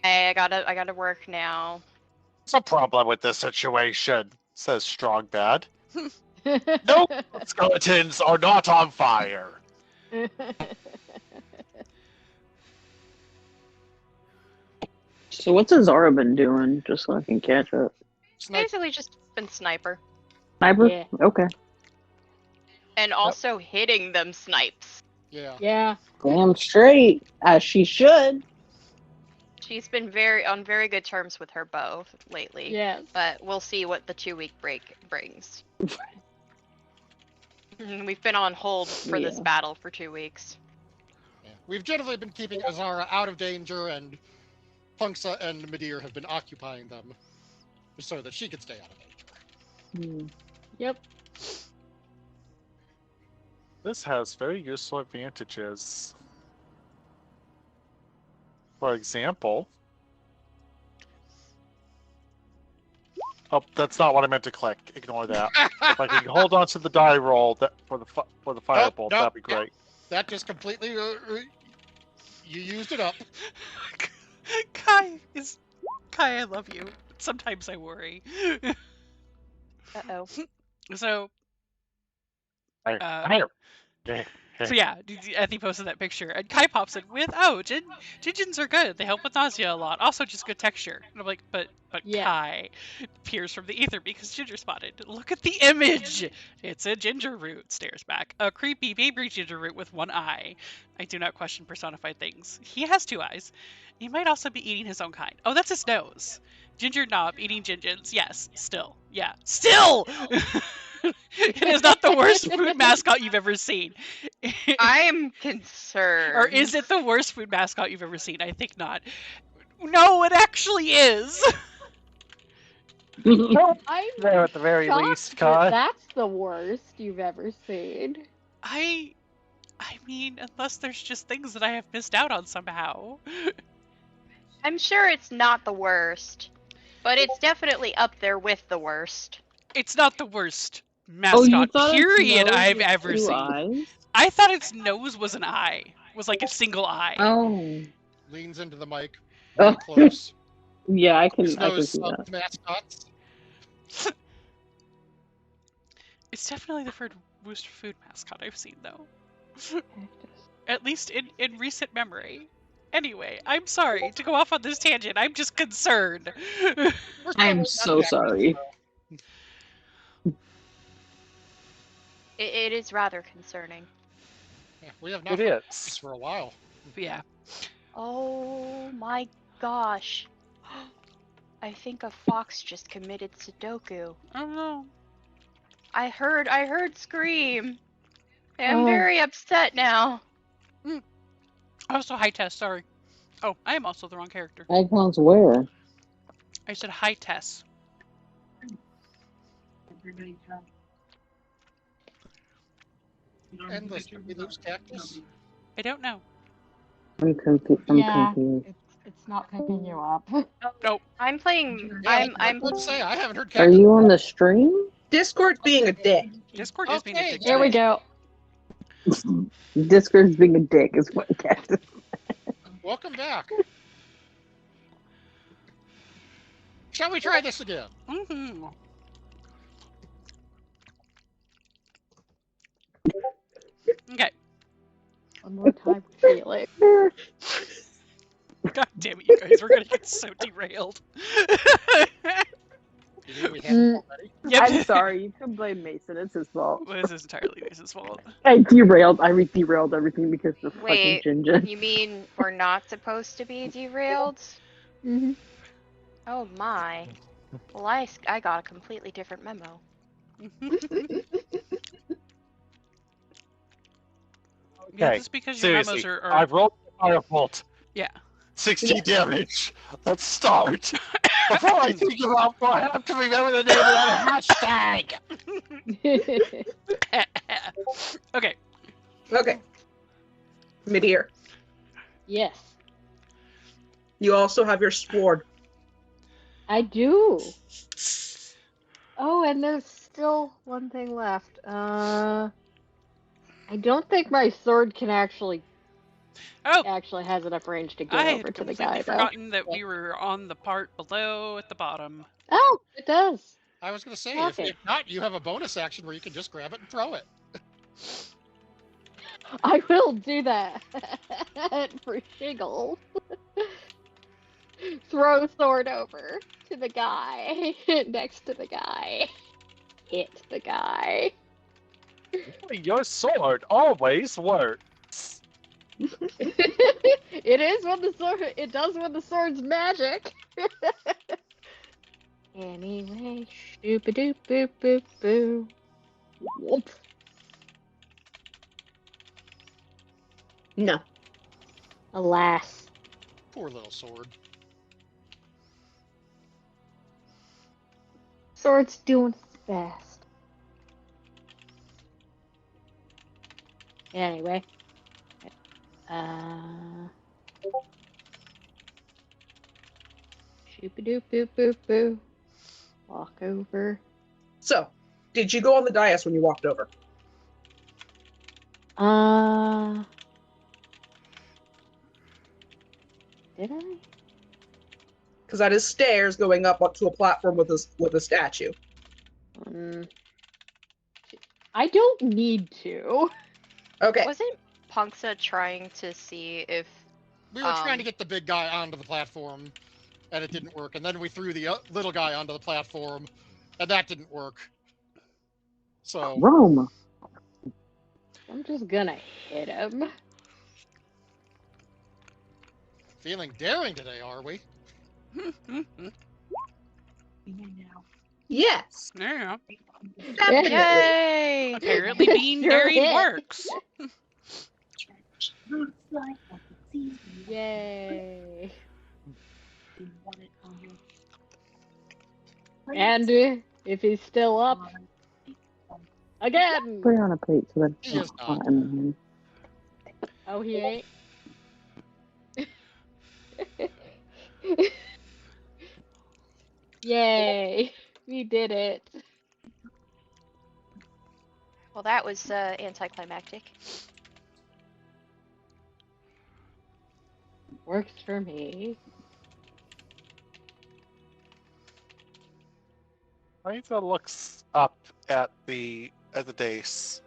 Hey, I gotta work now. What's the problem with this situation? Says Strongbad. Nope, skeletons are not on fire. So what's Azara been doing, just so I can catch up? Basically just been sniper. Sniper? Yeah. Okay. And also hitting them snipes. Yeah. Yeah. Damn straight, as she should. She's been on very good terms with her bow lately. Yes. But we'll see what the 2-week break brings. We've been on hold for this battle for 2 weeks. Yeah. We've generally been keeping Azara out of danger, and Punksa and Midir have been occupying them so that she could stay out of danger. Yep. This has very useful advantages. For example... Oh, that's not what I meant to click. Ignore that. If I can hold on to the die roll for the firebolt, that'd be great. That just completely... you used it up. Kai, I love you. Sometimes I worry. Uh-oh. So... So yeah, Ethy posted that picture, and Kai pops in with, Jinjins are good. They help with nausea a lot. Also, just good texture. And I'm like, but Yeah. Kai appears from the ether because Ginger spotted. Look at the image. It's a ginger root. Stares back. A creepy baby ginger root with one eye. I do not question personified things. He has 2 eyes. He might also be eating his own kind. Oh, that's his nose. Ginger knob eating Jinjins. Yes, still. Yeah, still. It is not the worst food mascot you've ever seen. I'm concerned. Or is it the worst food mascot you've ever seen? I think not. No, it actually is. I'm there at the very shocked least, that Kai. that's the worst you've ever seen. I mean, unless there's just things that I have missed out on somehow. I'm sure it's not the worst, but it's definitely up there with the worst. It's not the worst mascot period I've ever seen. Eyes? I thought its nose was an eye. Was like a single eye. Oh. Leans into the mic. Oh. Close. Yeah, I can His see nose that. mascots. It's definitely the worst food mascot I've seen, though. At least in recent memory. Anyway, I'm sorry to go off on this tangent. I'm just concerned. I'm so sorry. It is rather concerning. Yeah, we have not It this is. for a while. Yeah. Oh my gosh. I think a fox just committed Sudoku. Oh no. I heard scream. I'm very upset now. Also, hi Tess, sorry. Oh, I am also the wrong character. Icons where? I said hi Tess. Endless. Did we lose Cactus? I don't know. I'm confused. It's not picking you up. Nope. I'm playing. Yeah, I'm. Let's say I haven't heard Are Cactus. you on the stream? Discord's being a dick. Discord is being a dick. There we go. Discord's being a dick is what Cactus. Welcome back. Shall we try this again? Mm-hmm. Okay. One more time, feel it. God damn it, you guys, we're gonna get so derailed. We haven't already. Yep. I'm sorry, you can blame Mason. It's his fault. Well, this is entirely Mason's fault. I derailed everything because of fucking Wait, Ginger. you mean we're not supposed to be derailed? Mm-hmm. Oh my. Well, I got a completely different memo. Yeah, just because your seriously, memos are... I've rolled a firebolt. Yeah. 60 damage. Let's start. Before I think about what I have to remember the name of that hashtag. Okay. Okay. Midir, Yes, you also have your sword. I do. Oh, and there's still one thing left. I don't think my sword can actually Oh, actually has enough range to get I over had to the completely guy, though. forgotten that we were on the part below at the bottom. Oh, it does. I was going to say, Okay. if not, you have a bonus action where you can just grab it and throw it. I will do that for Shiggle. Throw sword over to the guy next to the guy. Hit the guy. Your sword always works. It is when the sword. It does when the sword's magic. Anyway, shoop a doop boop boop boo. Whoop. No. Alas. Poor little sword. Sword's doing fast. Anyway. Shoop a doop boop boop boo. Walk over. So, did you go on the dais when you walked over? Did I? Because that is stairs going up to a platform with a statue. I don't need to. Okay. Wasn't Punksa trying to see if We were trying to get the big guy onto the platform, and it didn't work. And then we threw the little guy onto the platform, and that didn't work. So, Rome. I'm just gonna hit him. feeling daring today, are we? Yes. Yeah. Definitely. Yay! Apparently being Sure daring hit. works. Yay. And if he's still up, again. Put it on a plate so that He it's is not not. hot in the hand. Oh, he ain't. Yay. We did it. Well, that was anticlimactic. Works for me. Aita looks up at the dais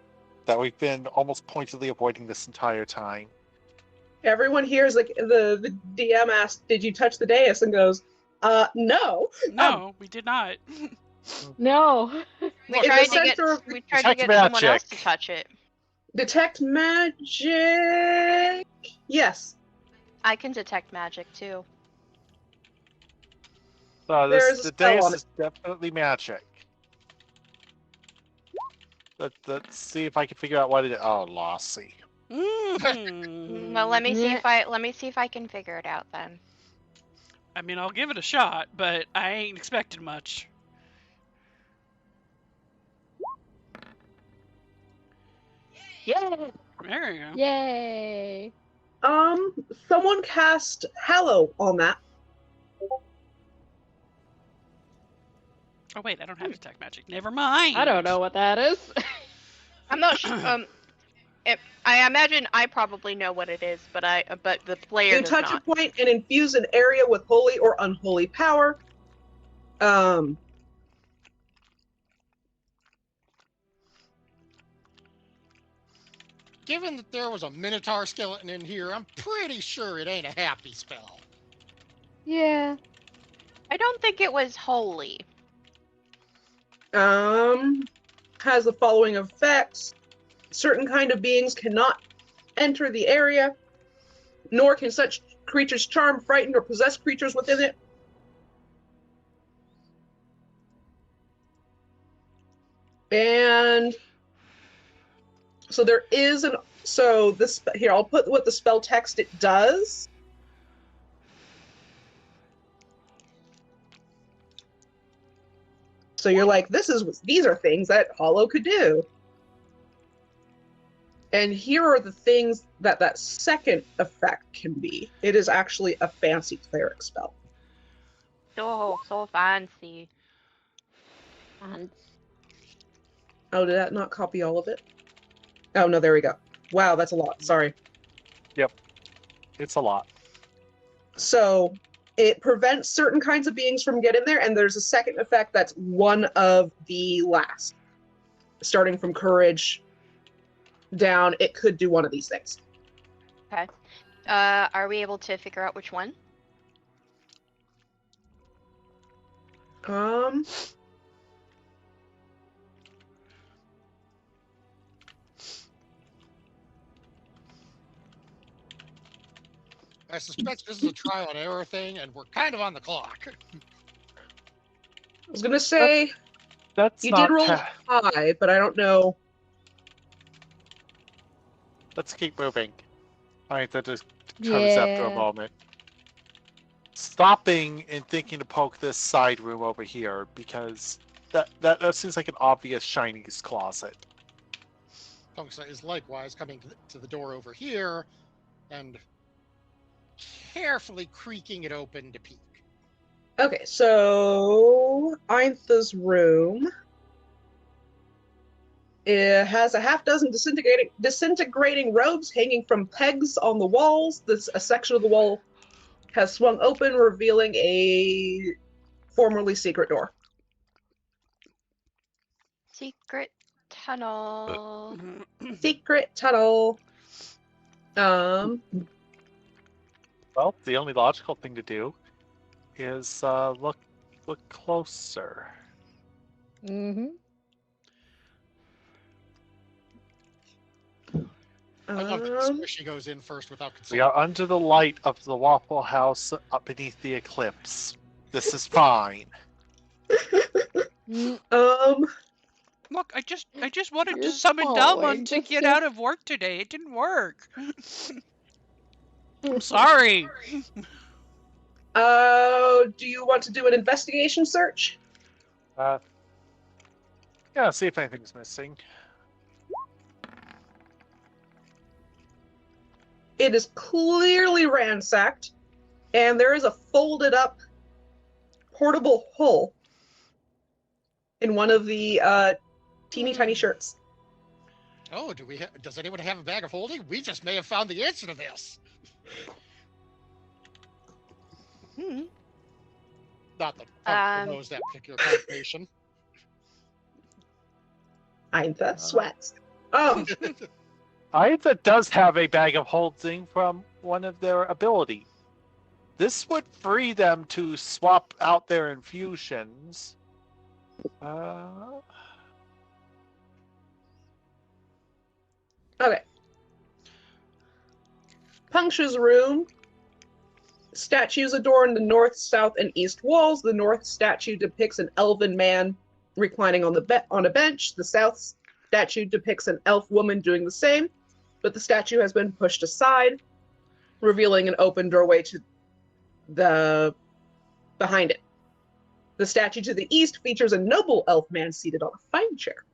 that we've been almost pointedly avoiding this entire time. Everyone here is like the DM asked, "Did you touch the dais?" and goes, no. No, we did not. No. We In the tried to get center of the Detect someone else to magic. touch it. detect magic. Yes. I can detect magic too. So There is a the spell dais on it. is definitely magic. Let's see if I can figure out what it is. Oh, Lassie. Well, let me see if I can figure it out then. I mean, I'll give it a shot, but I ain't expecting much. Yeah. There you go. Yay. Someone cast Hallow on that. Oh wait, I don't have detect magic. Never mind. I don't know what that is. I'm not sure. I imagine I probably know what it is, but the player You does touch not. a point and infuse an area with holy or unholy power. Given that there was a Minotaur skeleton in here, I'm pretty sure it ain't a happy spell. Yeah. I don't think it was holy. Has the following effects. Certain kind of beings cannot enter the area, nor can such creatures charm, frighten, or possess creatures within it. And so there is an this here, I'll put what the spell text it does. So you're like, these are things that Hollow could do. And here are the things that second effect can be. It is actually a fancy cleric spell. Oh, so fancy. And Oh, did that not copy all of it? Oh, no, there we go. Wow, that's a lot. Sorry. Yep. It's a lot. So it prevents certain kinds of beings from getting there, and there's a second effect that's one of the last. Starting from courage down, it could do one of these things. Okay. Are we able to figure out which one? I suspect this is a trial and error thing, and we're kind of on the clock. I was gonna say That's you not did roll high, but I don't know. Let's keep moving. That just comes after a Yeah. moment. Stopping and thinking to poke this side room over here, because that seems like an obvious Chinese closet. Punksa is likewise coming to the door over here and carefully creaking it open to peek. Okay, so Eintha's room. It has a half dozen disintegrating robes hanging from pegs on the walls. A section of the wall has swung open, revealing a formerly secret door. Secret tunnel. Secret tunnel. Well, the only logical thing to do is look closer. Mm-hmm. I love that Squishy goes in first without We consulting. are under the light of the Waffle House up beneath the eclipse. This is fine. Look, I just wanted to You're summon following Dalmon to the get out of work today. It didn't work. I'm sorry. Do you want to do an investigation search? Yeah, see if anything's missing. It is clearly ransacked, and there is a folded up portable hole in one of the teeny tiny shirts. Oh, does anyone have a bag of holding? We just may have found the answer to this. Not that Punksa knows that particular combination. Eintha sweats. Eintha does have a bag of holding from one of their abilities. This would free them to swap out their infusions. Okay. Puncture's room. Statues adorn the north, south, and east walls. The north statue depicts an elven man reclining on a bench. The south statue depicts an elf woman doing the same, but the statue has been pushed aside, revealing an open doorway to the behind it. The statue to the east features a noble elf man seated on a fine chair.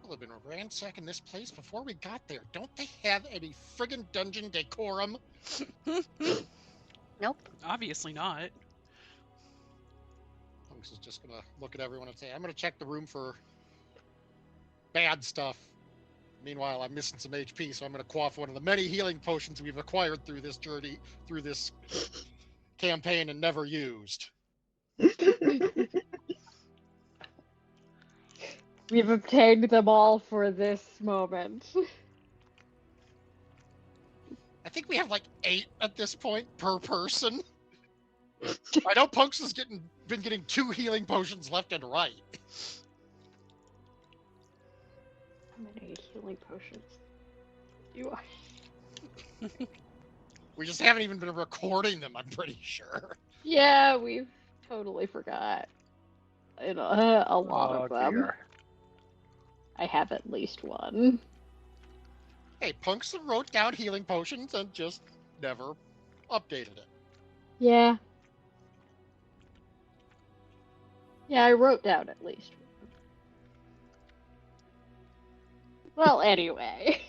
People have been ransacking this place before we got there. Don't they have any friggin' dungeon decorum? Nope. Obviously not. Punk's is just gonna look at everyone and say, I'm gonna check the room for bad stuff. Meanwhile, I'm missing some HP, so I'm gonna quaff one of the many healing potions we've acquired through this journey, through this campaign, and never used. We've obtained them all for this moment. I think we have like 8 at this point per person. I know Punks has been getting 2 healing potions left and right. How many healing potions do I? We just haven't even been recording them, I'm pretty sure. Yeah, we've totally forgot. A lot of them. Dear. I have at least one. Hey, Punks wrote down healing potions and just never updated it. Yeah. Yeah, I wrote down at least one. Well, anyway.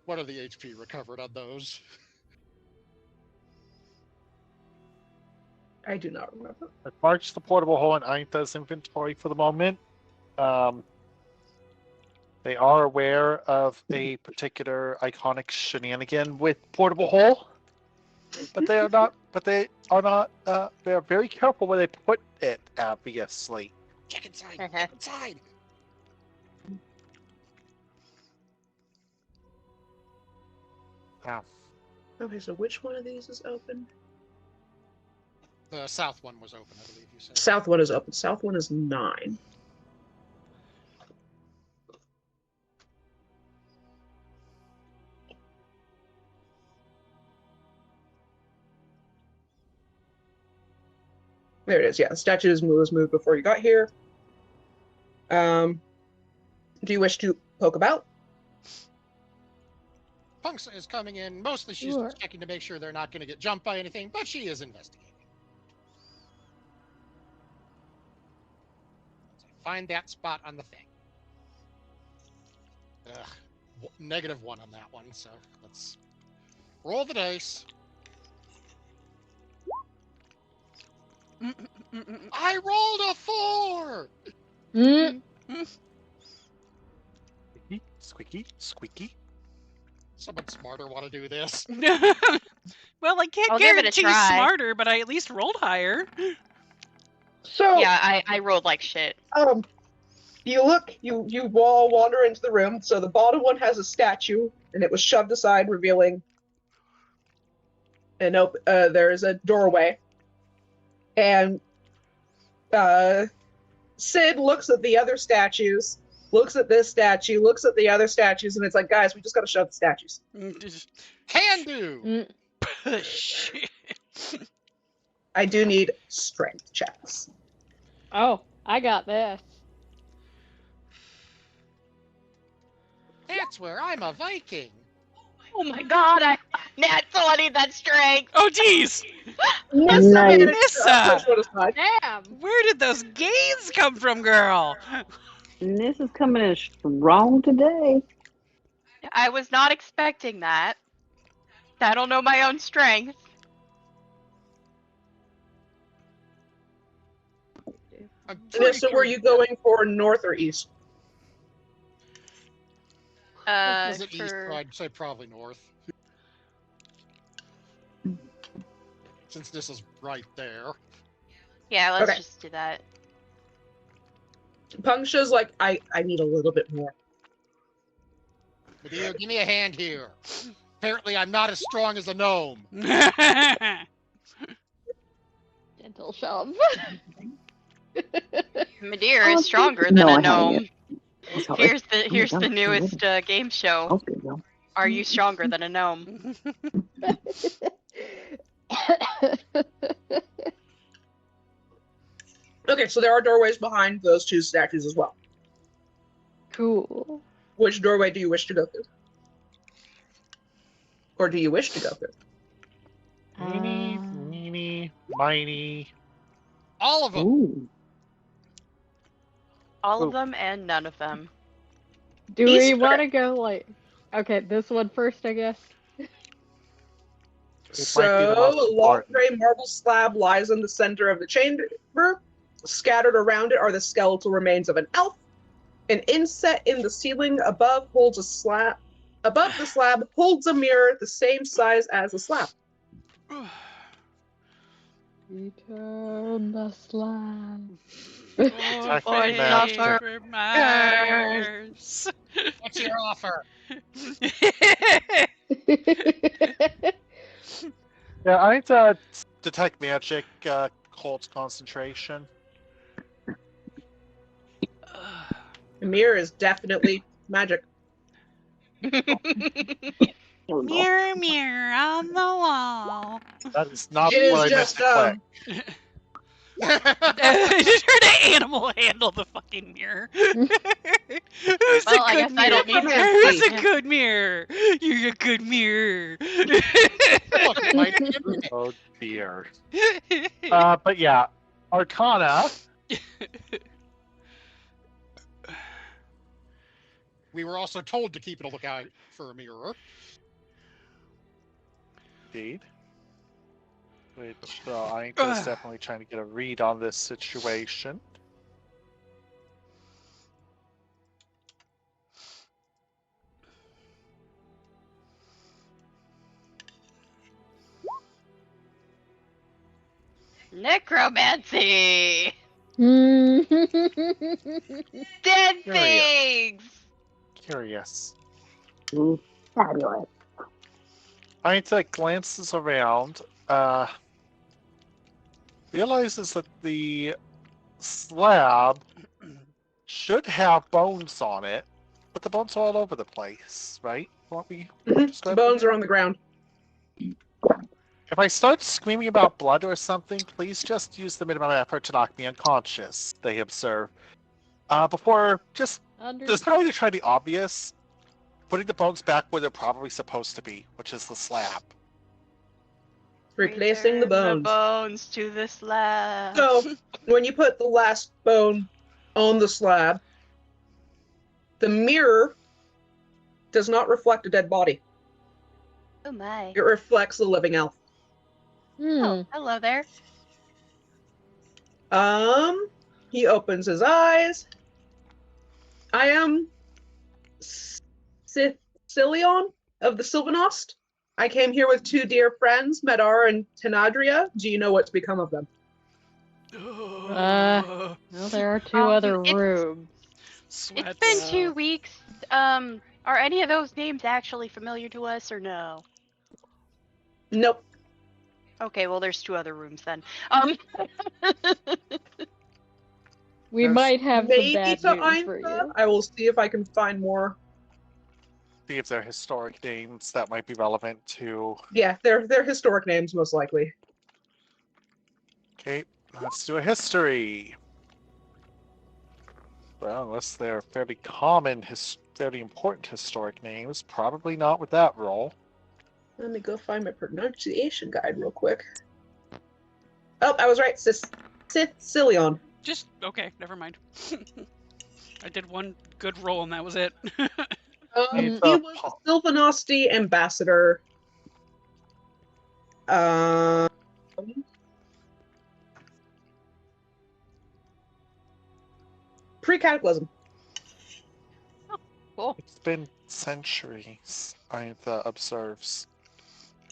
What are the HP recovered on those? I do not remember. Let's march the portable hole in Eintha's inventory for the moment. They are aware of a particular iconic shenanigan with portable hole, but they are not. But they are not. They are very careful where they put it. Obviously. Check inside. Check inside. Wow. Okay, so which one of these is open? The south one was open, I believe you said. South one is open. South one is 9. There it is. Yeah, the statue was moved before you got here. Do you wish to poke about? Punks is coming in. Mostly she's Sure. just checking to make sure they're not going to get jumped by anything, but she is investigating. Find that spot on the thing. Ugh. -1 on that one, so let's roll the dice. I rolled a 4! Mm. Squeaky, squeaky, squeaky. Someone smarter want to do this? Well, I can't I'll give it a guarantee try. smarter, but I at least rolled higher. So Yeah, I rolled like shit. you look, you all wander into the room. So the bottom one has a statue, and it was shoved aside, revealing an there is a doorway. And Sid looks at the other statues, looks at this statue, looks at the other statues, and it's like, guys, we just gotta shove the statues. Can do! Push. I do need strength checks. Oh, I got this. That's where I'm a Viking. Oh my god, Nat, so I need that strength. Oh, jeez! Nice. Nissa! What is mine? Damn. Where did those gains come from, girl? This is coming in strong today. I was not expecting that. I don't know my own strength. I'm pretty So sure were you going for north or east? Is it east? For... So I'd say probably north. Since this is right there. Yeah, let's Okay. just do that. Punksha's like, I need a little bit more. Medea, give me a hand here. Apparently I'm not as strong as a gnome. Gentle shove. Medea Oh, is stronger than no, a I haven't gnome. It's all right. Here's God, the it's newest game show. Okay, well. Are you stronger than a gnome? Okay, so there are doorways behind those two statues as well. Cool. Which doorway do you wish to go through? Or do you wish to go through? Meeny, meeny, miny. All of them. Ooh. All Ooh. of them and none of them. Do East- we want to go like? Okay, this one first, I guess. might be the most So, long important. gray marble slab lies in the center of the chamber. Scattered around it are the skeletal remains of an elf. An inset in the ceiling above holds a slab. Above the slab holds a mirror the same size as the slab. Return the slab. Oh, Exactly, for master. Mars. What's your offer? Yeah, I need to detect magic holds concentration. The mirror is definitely magic. Oh, no. Mirror, mirror on the wall. That is not It is what I meant just, to click. Just trying to animal handle the fucking mirror. Who's Well, a I good guess I don't mirror? need to Who's see. a good mirror? You're a good mirror. Look, it might be everything. Oh dear. But yeah, Arcana. We were also told to keep a lookout for a mirror. Indeed. Which Ainta's definitely trying to get a read on this situation. Necromancy! Hmm. Dead Curious. things! Curious. Ooh, fabulous. Aintek glances around, realizes that the slab should have bones on it, but the bones are all over the place, right? What we described Bones earlier? are on the ground. If I start screaming about blood or something, please just use the minimum effort to knock me unconscious, they observe. Before just deciding to try the obvious, putting the bones back where they're probably supposed to be, which is the slab. Replacing the Return bones. the bones to the slab. So, when you put the last bone on the slab, the mirror does not reflect a dead body. Oh my. It reflects the living elf. Oh, hello there. He opens his eyes. I am Sicilion of the Sylvanost. I came here with two dear friends, Medar and Tenadria. Do you know what's become of them? Well, there are two Um, other it's- rooms. Sweats. It's been 2 weeks. Are any of those names actually familiar to us or no? Nope. Okay, well there's 2 other rooms then. We There's might have some Maybe bad to news for Einstein. you. I will see if I can find more. See if they're historic names that might be relevant to. Yeah, they're historic names, most likely. Okay, let's do a history. Well, unless they're fairly common, fairly important historic names, probably not with that roll. Let me go find my pronunciation guide real quick. Oh, I was right. Sicilion. Just okay, never mind. I did one good roll and that was it. He It's was the Sylvanosti ambassador. Pre-cataclysm. Cool. It's been centuries, Aintha observes.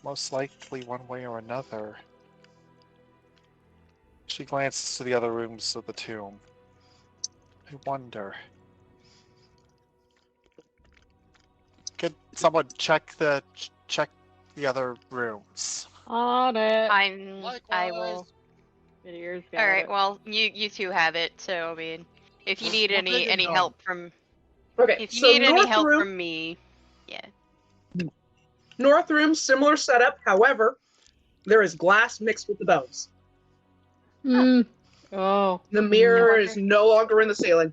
Most likely one way or another. She glances to the other rooms of the tomb. I wonder. Could someone check the other rooms? On it. I will. Video's got All right. it. Well, you 2 have it. So I mean, if you need We're any big and any dumb. help from Okay, if you so need any North help Room, from me, yeah. North Room, similar setup. However, there is glass mixed with the bones. Hmm. Oh. The mirror wonder- is no longer in the ceiling.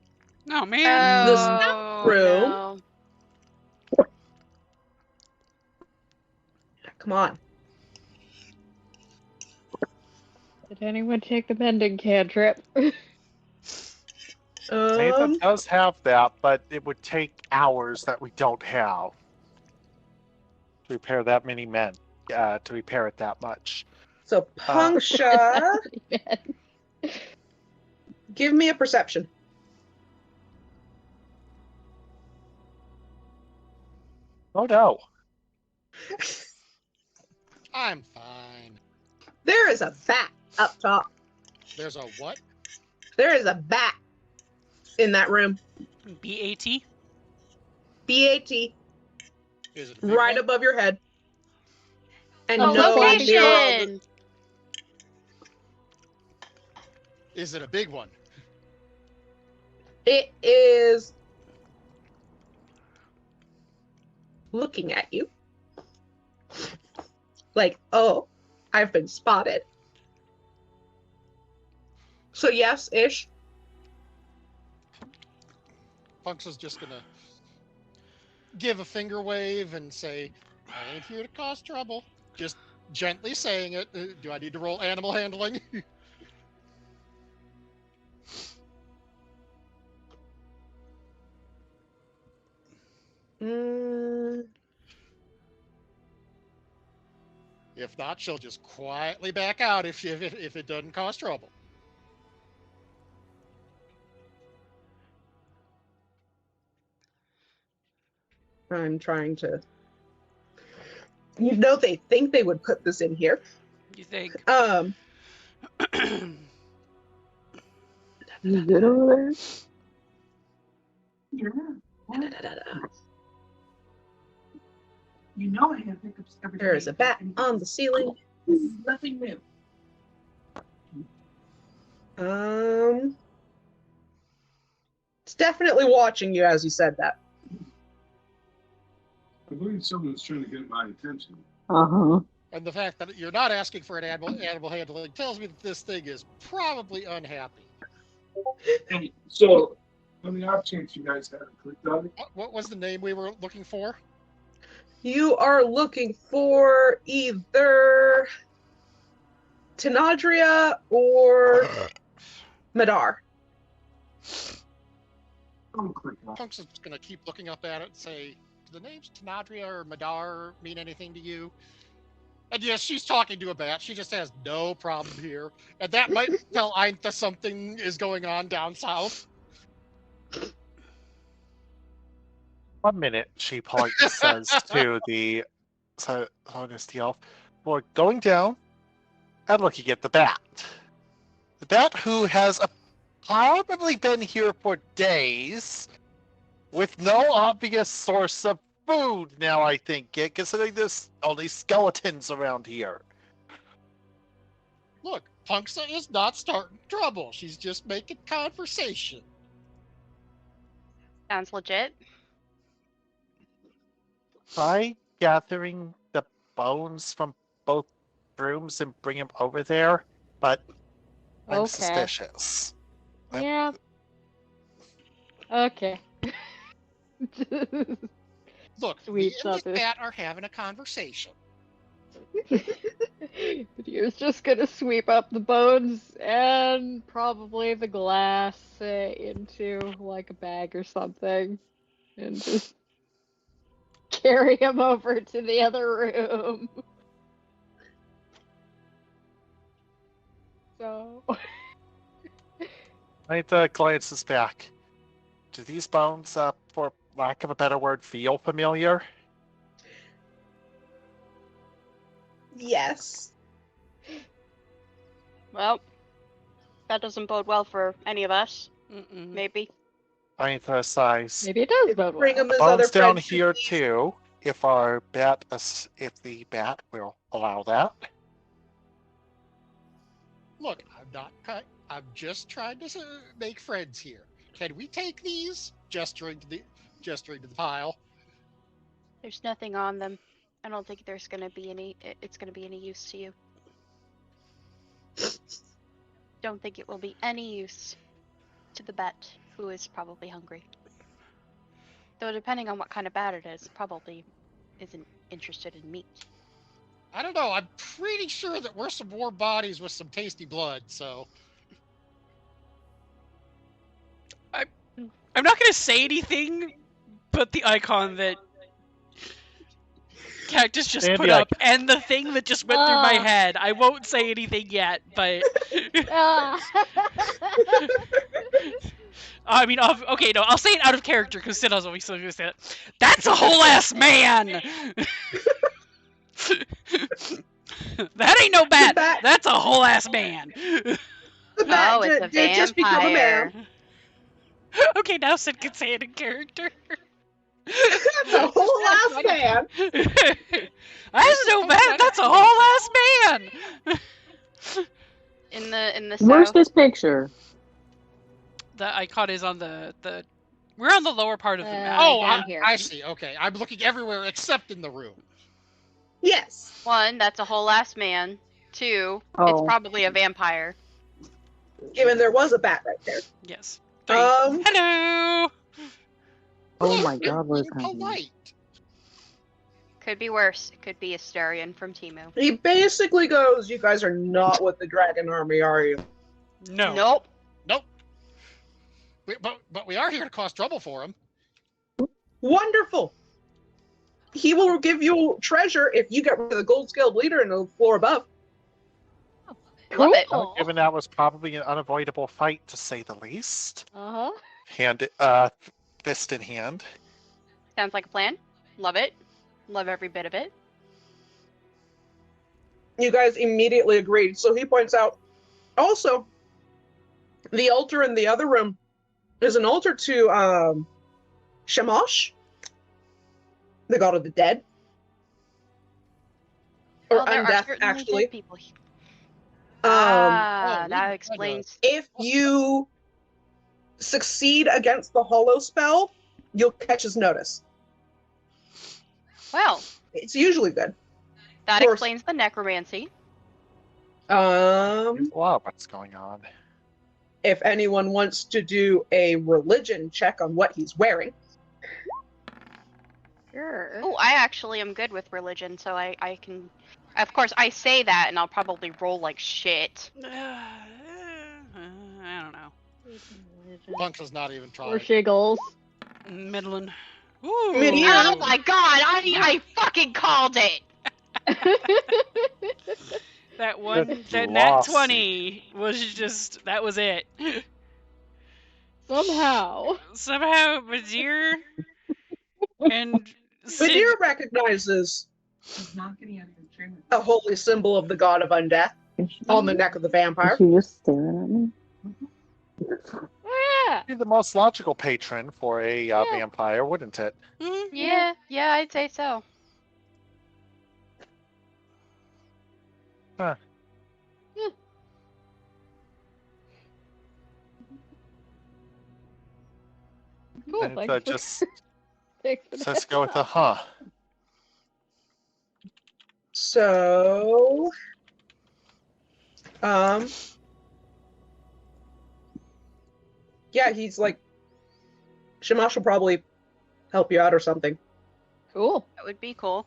Oh man. The Oh, room. no. Come on. Did anyone take the mending cantrip? Aintha does have that, but it would take hours that we don't have to repair that many men. To repair it that much. So Punksha, give me a perception. Oh no. I'm fine. There is a bat up top. There's a what? There is a bat in that room. BAT. B-A-T, Is it a big right one? above your head. And Oh, no location! near Location. Is it a big one? it is looking at you. Like, oh, I've been spotted. So yes, ish. Punks is just gonna give a finger wave and say, I ain't here to cause trouble. Just gently saying it. Do I need to roll animal handling? If not, she'll just quietly back out if it doesn't cause trouble. I'm trying to. You know, they think they would put this in here. You think? You good over Yeah. Da-da-da-da. You know I have hiccups every day. There is a bat on the ceiling. This is nothing new. It's definitely watching you as you said that. I believe someone's trying to get my attention. there? Uh-huh. And the fact that you're not asking for an animal handling tells me that this thing is probably unhappy. Hey, so, on the off chance you guys haven't clicked on it, What was the name we were looking for? You are looking for either Tenadria or Madar. don't click on it. Punks is going to keep looking up at it and say, do the names Tenadria or Madar mean anything to you? And yes, she's talking to a bat. She just has no problem here. And that might tell Ainta something is going on down south. 1 minute, she politely says to the elf, we're going down and looking at the bat. The bat who has probably been here for days with no obvious source of food now, I think, considering there's only skeletons around here. Look, Punksa is not starting trouble. She's just making conversation. Sounds legit. Try gathering the bones from both rooms and bring them over there, but I'm Okay. suspicious. Yeah. Okay. Look, Sweet me and this something. bat are having a conversation. You're just gonna sweep up the bones and probably the glass into like a bag or something, and just carry him over to the other room. So Ainta glances back. Do these bones, for lack of a better word, feel familiar? Yes. Well, that doesn't bode well for any of us. Mm-mm. Maybe. Ainta sighs. maybe it does bode Bring well. him his other Bones down friends, here please. too. If the bat will allow that. Look, I'm just trying to make friends here. Can we take these? Gesturing to the pile. There's nothing on them. I don't think there's gonna be any. It's gonna be any use to you. Don't think it will be any use to the bat, who is probably hungry. Though depending on what kind of bat it is, probably isn't interested in meat. I don't know. I'm pretty sure that we're some warm bodies with some tasty blood. So I'm not gonna say anything, but the icon that Cactus just And put the up, and the thing that just went through my Ah. head. I won't say anything yet, but Ah. I mean, okay, no, I'll say it out of character because Sid's always going to say that. That's a whole ass man. That ain't no bat. bat- That's a whole ass man. The bat Oh, it's a did just become a vampire. man. Okay, now Sid can say it in character. That's a whole ass man. That's no bat. That's a whole ass man. In the Where's south. this picture? The icon is on the. We're on the lower part of the map. oh, down here. I see. Okay, I'm looking everywhere except in the room. Yes. One, that's a whole ass man. Two, it's Oh. probably a vampire. Given there was a bat right there. Yes. Three. Um, Hello. Oh my I'm god, what is being happening? polite. Could be worse. It could be Asterion from Timu. he basically goes, "You guys are not with the dragon army, are you?" No. Nope. Nope. But we are here to cause trouble for him. Wonderful. He will give you treasure if you get rid of the gold scaled leader in the floor above. Love it. Cool. Given that was probably an unavoidable fight, to say the least. Uh-huh. Fist in hand. Sounds like a plan. Love it. Love every bit of it. You guys immediately agreed. So he points out, Also, the altar in the other room is an altar to Shamash, the god of the dead. Or there are undeath, certainly actually. dead people. Um, Ah, Oh, that we- explains. if you succeed against the hollow spell, you'll catch his notice. Well, It's usually good. that Of course. explains the necromancy. Um, There's a lot of what's going on. if anyone wants to do a religion check on what he's wearing. Sure. Oh, I actually am good with religion, so I can. Of course, I say that, and I'll probably roll like shit. I don't know. Punks is not even Or trying. shiggles. Middling. Ooh. Medieval. Oh my god! I fucking called it. That one, Good that nat glossy. 20 was just, that was it. Somehow. Somehow, Badir and Sid. Badir recognizes She's not getting out of the dream. a holy symbol of the god of undeath on the neck of the vampire. Is she just staring at me? Oh, yeah. Be the most logical patron for a vampire, wouldn't it? Mhm. Yeah, I'd say so. Huh. Cool. And Thanks for, just thanks for let's that. go with the huh. So, yeah, he's like, Shamash will probably help you out or something. Cool. That would be cool.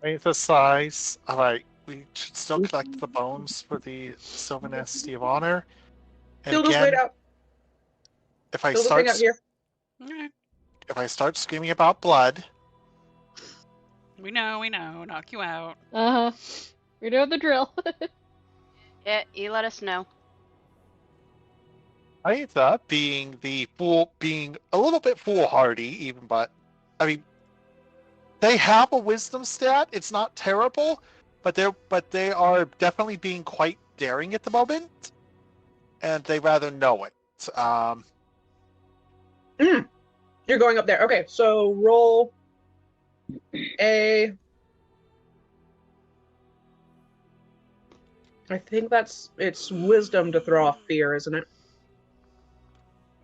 Emphasize. All right, we should still collect the bones for the Sylvan Esty of Honor. And He'll just wait again, out. if I He'll just hang out here. Alright. if I start screaming about blood, We know, knock you out. Uh huh. We know the drill. Yeah, you let us know. Aetha being the fool, being a little bit foolhardy, even, but I mean, they have a wisdom stat. It's not terrible, but they are definitely being quite daring at the moment, and they rather know it. You're going up there. Okay, so roll a. I think it's wisdom to throw off fear, isn't it?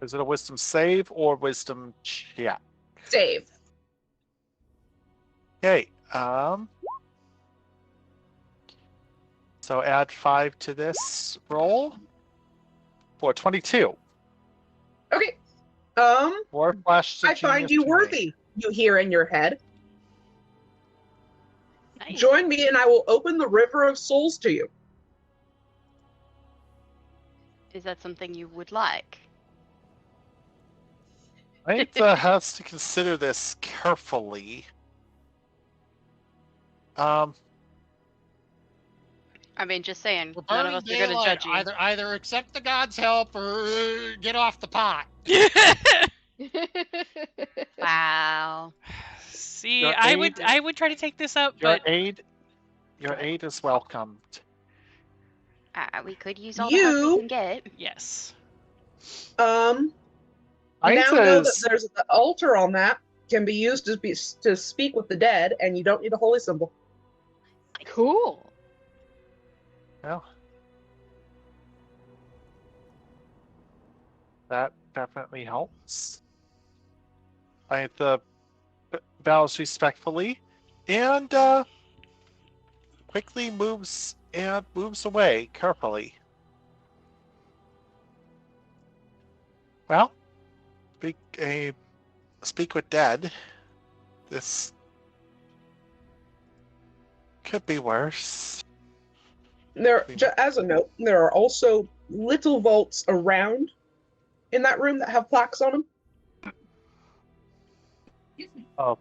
Is it a wisdom save or wisdom check? Save. Okay. So add 5 to this roll for 22. Okay. Or flash. I find you worthy, you hear in your head. Nice. Join me and I will open the river of souls to you. Is that something you would like? Aetha has to consider this carefully. I mean, just saying, We're none of burning us are gonna daylight. judge you. Either accept the god's help or get off the pot. Wow. See, Your I aid- would try to take this up, Your but aid is welcomed. We could use all the help we You- can get. yes. Now know that Aetha's there's the altar on that can be used to speak with the dead, and you don't need a holy symbol. Cool. well, that definitely helps. Aetha bows respectfully and quickly moves away carefully. Well, speak with dead. This could be worse. As a note, there are also little vaults around in that room that have plaques on them. Oh,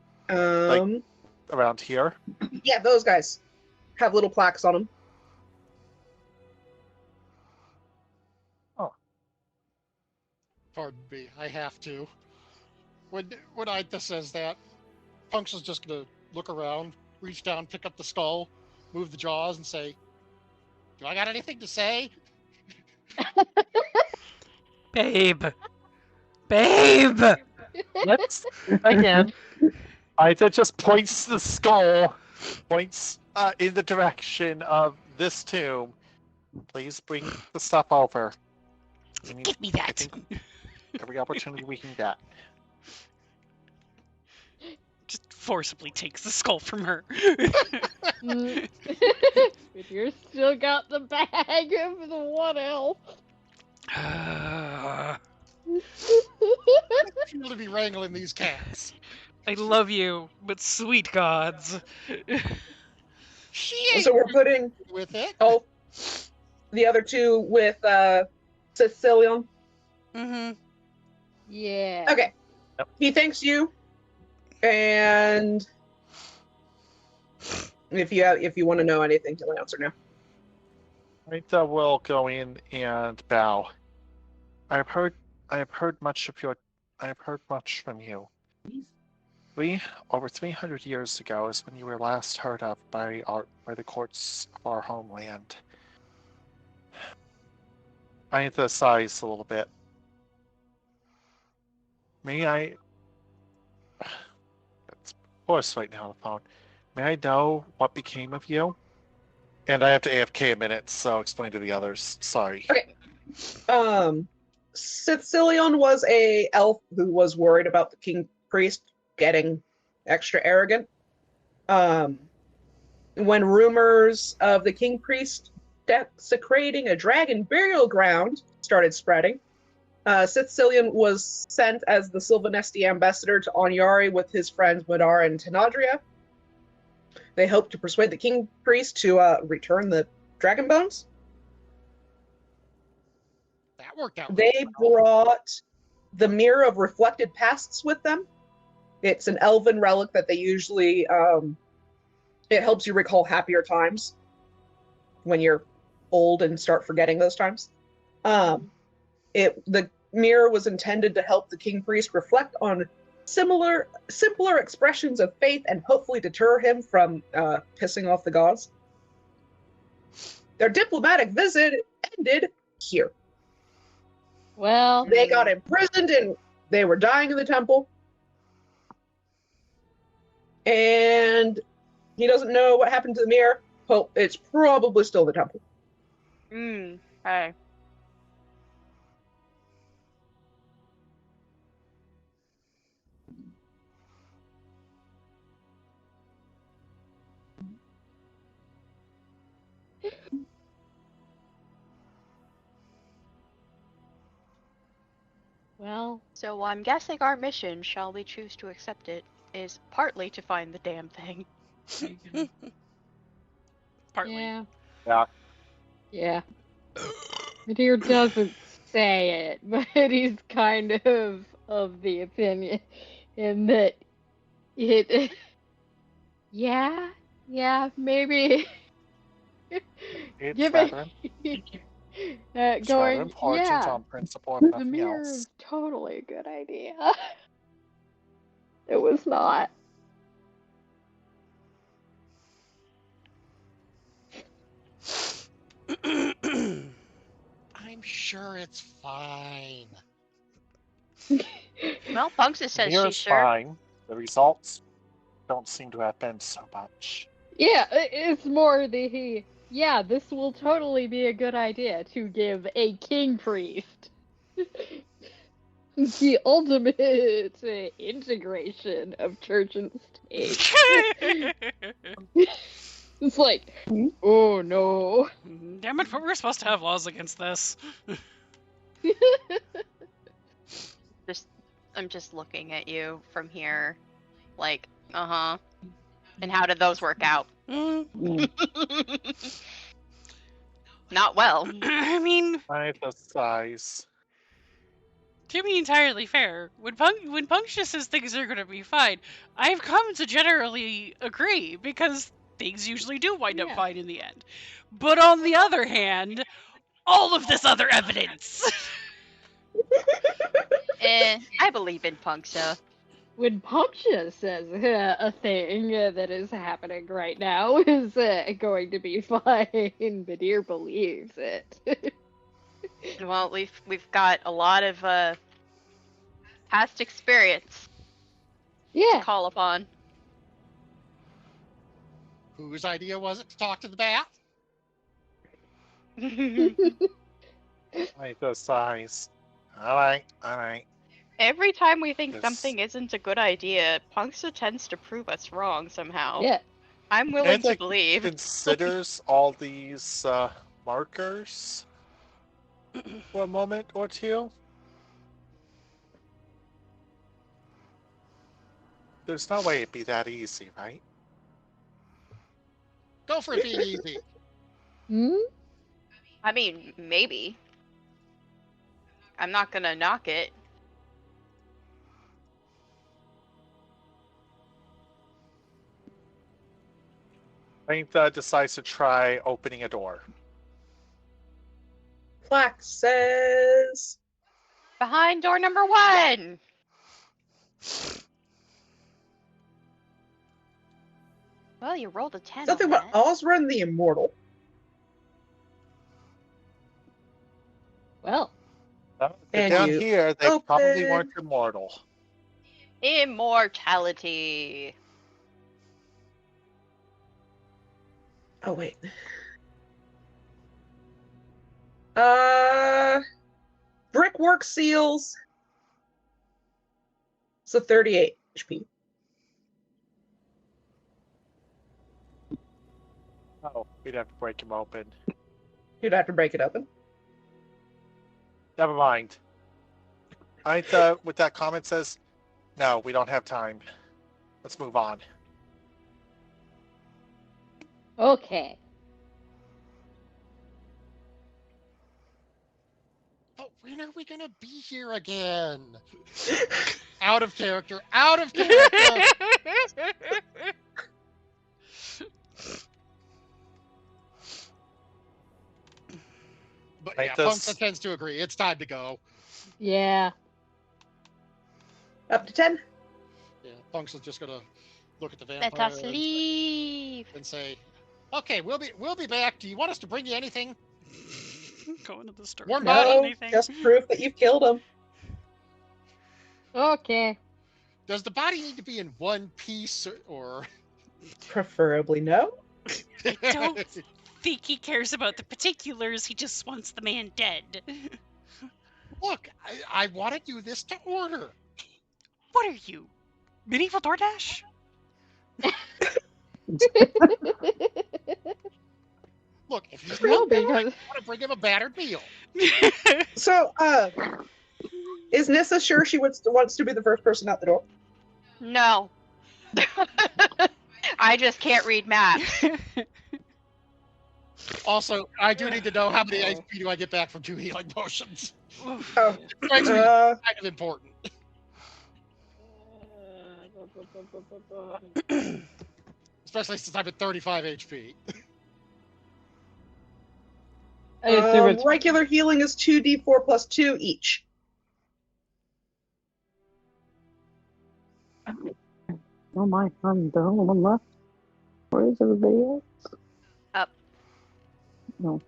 around here. Yeah, those guys have little plaques on them. Pardon me, I have to. When Aetha says that, Punks is just gonna look around, reach down, pick up the skull, move the jaws, and say, Do I got anything to say? Babe. Babe! Let's again. Ida just points to the skull, points in the direction of this tomb. Please bring the stuff over. Give me I that. think every opportunity we can get. Just forcibly takes the skull from her. But you're still got the bag of the 1 elf. I Feel to be wrangling these cats. love you, but sweet gods. She ain't So we're putting with it. the other two with Sicilian. Mm-hmm. Yeah. Okay. Yep. He thanks you, and if you want to know anything, he'll answer now. Rita will go in and bow. I have heard much from you. Over 300 years ago is when you were last heard of by the courts of our homeland. Rita sighs a little bit. May I? It's Boris right now on the phone. May I know what became of you? And I have to AFK a minute, so explain to the others. Sorry. Okay. Sicilian was a elf who was worried about the king priest getting extra arrogant. When rumors of the king priest desecrating a dragon burial ground started spreading, Sicilian was sent as the Sylvanesti ambassador to Onyari with his friends Madar and Tenadria. They hoped to persuade the king priest to return the dragon bones. That worked out. They brought the Mirror of Reflected Pasts with them. It's an elven relic that they usually, it helps you recall happier times when you're old and start forgetting those times. The mirror was intended to help the king priest reflect on simpler expressions of faith and hopefully deter him from pissing off the gods. Their diplomatic visit ended here. Well, They got imprisoned and they were dying in the temple. And he doesn't know what happened to the mirror. Well, it's probably still the temple. Hey. well, So I'm guessing our mission, shall we choose to accept it, is partly to find the damn thing. Partly. yeah. Yeah. Yeah. Madir doesn't say it, but he's kind of the opinion in that it yeah, maybe It's give rather, it it's rather going, important yeah, on principle, if the nothing mirror else. is totally a good idea. It was not. I'm sure it's fine. Well, Punksa says Mirror's she's sure. fine. The results don't seem to have been so much. Yeah, it's more yeah, this will totally be a good idea to give a king priest the ultimate integration of church and state. It's like, oh no. Damn it, but we're supposed to have laws against this. I'm just looking at you from here, like, and how did those work out? Not well. I mean, I the size. to be entirely fair, when Punctious says things are going to be fine, I've come to generally agree, because things usually do wind up fine in the end. But on the other hand, all of this other evidence. I believe in Punksa. when Punctia says a thing that is happening right now is going to be fine, Midir believes it. Well, we've got a lot of past experience to Yeah. call upon. Whose idea was it to talk to the bat? Like those size. All right, all right. Every time we think Yes. something isn't a good idea, Punksa tends to prove us wrong somehow. Yeah. I'm willing to Antic believe. considers all these markers for a moment or two. There's no way it'd be that easy, right? Go for it being easy. Hmm? I mean, maybe. I'm not gonna knock it. Faith decides to try opening a door. Plaque says Behind door number 1! Well, you rolled a 10 something on about that. Osrun the Immortal. Well, They're And down you here, they probably open. weren't immortal. Immortality. Oh wait. Brickwork seals. So 38 HP. Oh, we'd have to break him open. You'd have to break it open. Never mind. With that comment says, no, we don't have time. Let's move on. okay. But when are we gonna be here again? Out of character. Out of character. But Right, yeah, this- Punksa tends to agree. It's time to go. Yeah. Up to 10. Yeah, Punksa's just gonna look at the Let vampire us leave. and say, "Okay, we'll be back. Do you want us to bring you anything?" Going to the store. Warm Not body? No, anything. just proof that you've killed him. Okay. Does the body need to be in one piece or? Preferably no. I don't think he cares about the particulars. He just wants the man dead. Look, I want to do this to order. What are you? Medieval DoorDash? Look, if he's No, not there, I because want to bring him a battered meal. So, is Nissa sure she wants to be the first person out the door? No. I just can't read maps. Also, I do need to know how many HP do I get back from 2 healing potions. Oh, Strikes me uh, kind of important. Especially since I'm at 35 HP. I assume it's regular healing is 2d4 plus 2 each. Oh my, I'm the only one left. Where is everybody else? Up. No.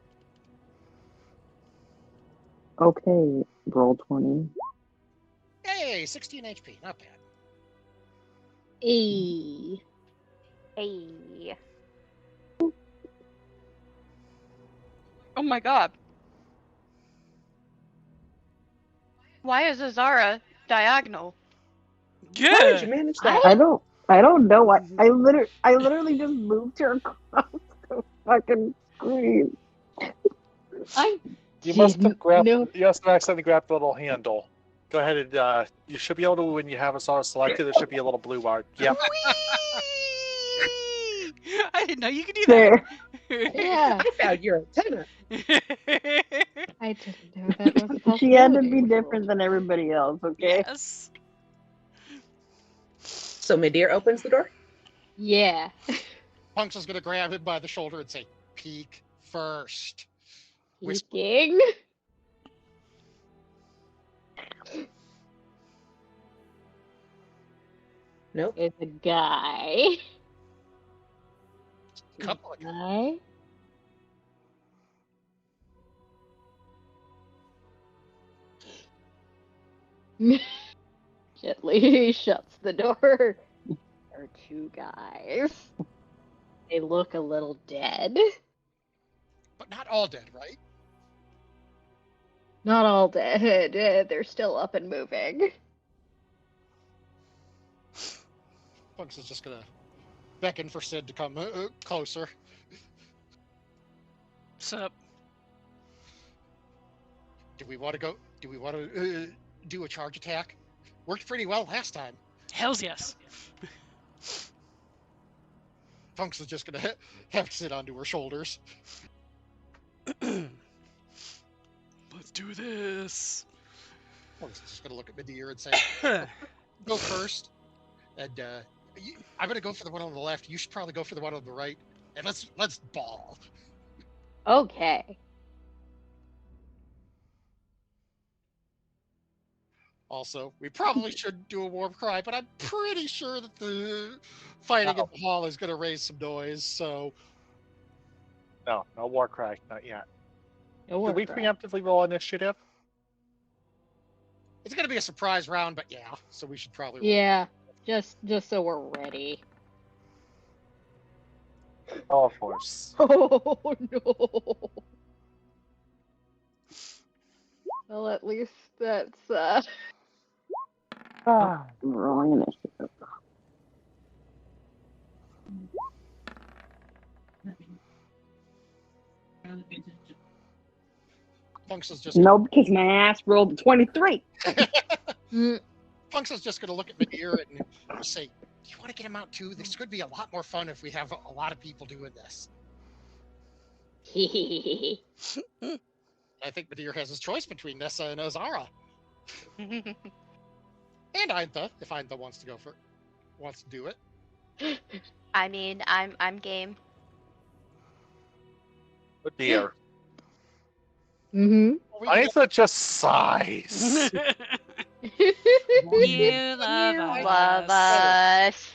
Okay, roll 20. Hey, 16 HP, not bad. E. Hey. Oh my god. Why is Azara diagonal? How did you Yeah. manage that? I don't know what. I literally just moved her across the fucking screen. I You must have didn't grabbed. know. You must have accidentally grabbed the little handle. Go ahead and you should be able to, when you have a star selected, there should be a little blue bar. Yep. Whee! I didn't know you could do There. that. Yeah, I found your antenna. I didn't know that was a possibility. She had to be different than everybody else, okay? Yes. So Midir opens the door. Yeah. Punksa's gonna grab him by the shoulder and say, "Peek first." Whisper. Peeking. Nope. It's a guy. Couple of Guy. Gently shuts the door. There are two guys. They look a little dead. but not all dead, right? Not all dead. They're still up and moving. Punks is just gonna beckon for Sid to come closer. Sup? Do we want to go? Do we want to do a charge attack? Worked pretty well last time. Hells yes. Punks is just gonna have Sid onto her shoulders. Let's do this. Punks is just gonna look at Midir and say, "Go first." And I'm gonna go for the one on the left. You should probably go for the one on the right. And let's ball. Okay. Also, we probably should do a war cry, but I'm pretty sure that the fighting in the hall is going to raise some noise. So No war cry, not yet. No Did we war cry. preemptively roll initiative? it's going to be a surprise round. But yeah, so we should probably. Roll. Yeah, just so we're ready. Oh, of course. Oh no. Well, at least that's I'm rolling initiative. Punks is just No, because my ass rolled a 23. Punks is just going to look at Midir and say, "Do you want to get him out too? This could be a lot more fun if we have a lot of people doing this." I think Midir has his choice between Nessa and Azara. And Ainta, if Ainta wants to do it. I mean, I'm game. Oh dear. Mm-hmm. I thought just sighs. You love Love us.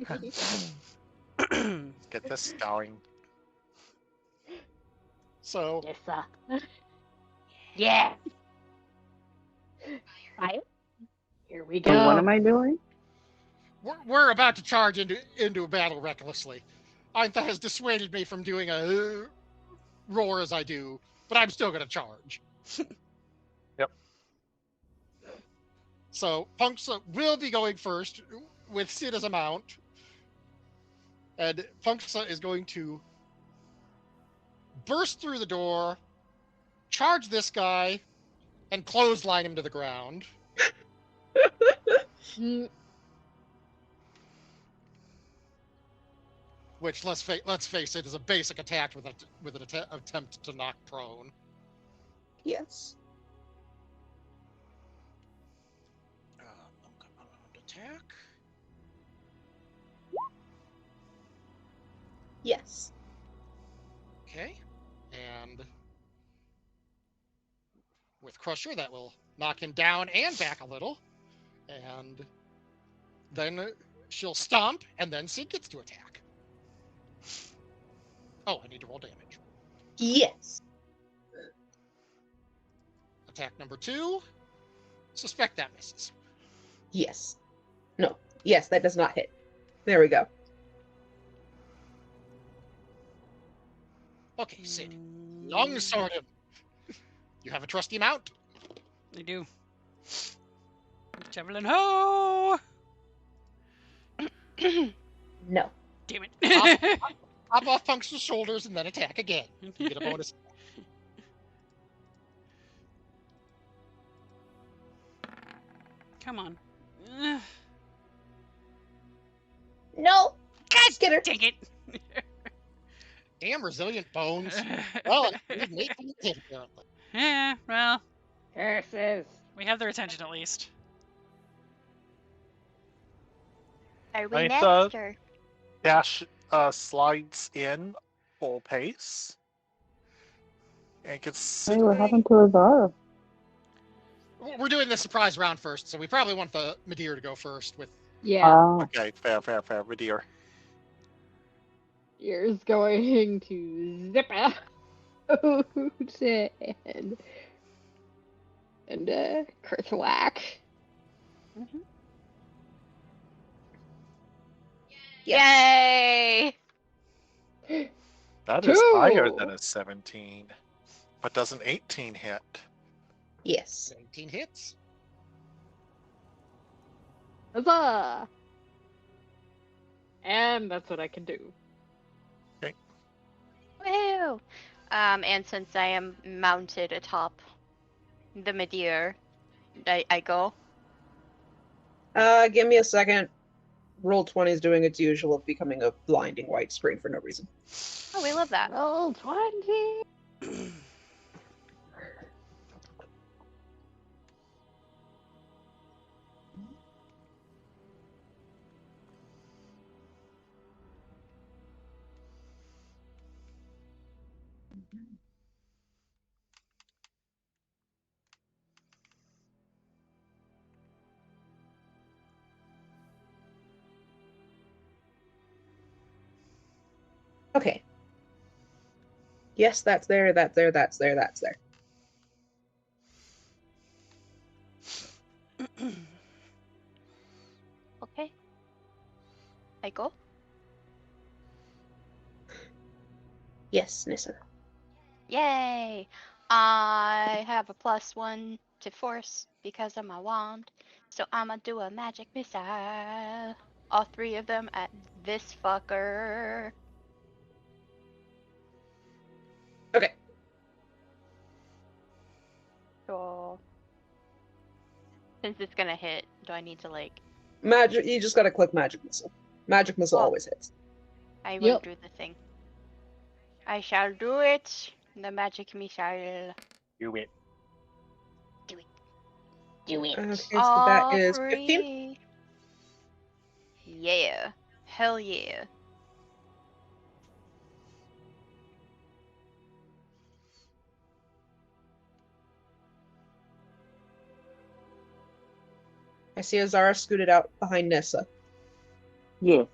us. Get this going. So Yeah. Fire. Here we So go. what am I doing? we're about to charge into a battle recklessly. Ainta has dissuaded me from doing a roar as I do, but I'm still going to charge. Yep. So Punksa will be going first with Sid as a mount. And Punksa is going to burst through the door, charge this guy, and clothesline him to the ground. Mm, Which, let's face it, is a basic attack with an attempt to knock prone. Yes. Attack. Yes. Okay. And with Crusher, that will knock him down and back a little. And then she'll stomp, and then Sid gets to attack. Oh, I need to roll damage. Yes. Attack number 2. Suspect that misses. Yes. No. Yes, that does not hit. There we go. Okay, Sid. Longsword him. You have a trusty mount? I do. Javelin ho! No. Damn it. Hop off Punk's shoulders and then attack again. You get a bonus. Come on. No. God Get her. dang it. Damn resilient bones. Well, it didn't need to hit, apparently. Yeah, well, curses. we have their attention at least. Are we Right, next or? Dash slides in full pace. And gets Hey, what happened to Azara? We're doing the surprise round first, so we probably want the Midir to go first with Yeah. Okay, fair, Redeer. You're going to zip out and Kerthwack. Mhm. Yes. Yay! That is higher Two. than a 17. But does an 18 hit? Yes. 18 hits. Huzzah! And that's what I can do. Woo! And since I am mounted atop the Meteor, I go. Give me a second. Roll20 is doing its usual of becoming a blinding white screen for no reason. Oh, we love that. Roll 20. Okay. Yes, that's there, that's there, that's there, that's there. Okay. I go. Yes, Nissa. Yay! I have a +1 to force because of my wand. So I'ma do a magic missile. All 3 of them at this fucker. Okay. So since it's gonna hit, do I need to like Magic, you just gotta click Magic Missile. Magic Missile Oh. always hits. I will Yep. do the thing. I shall do it. The magic missile. Do it. Do it. Do it. Okay, so that All is 15. 3. Yeah. Hell yeah. I see Azara scooted out behind Nissa. Yes.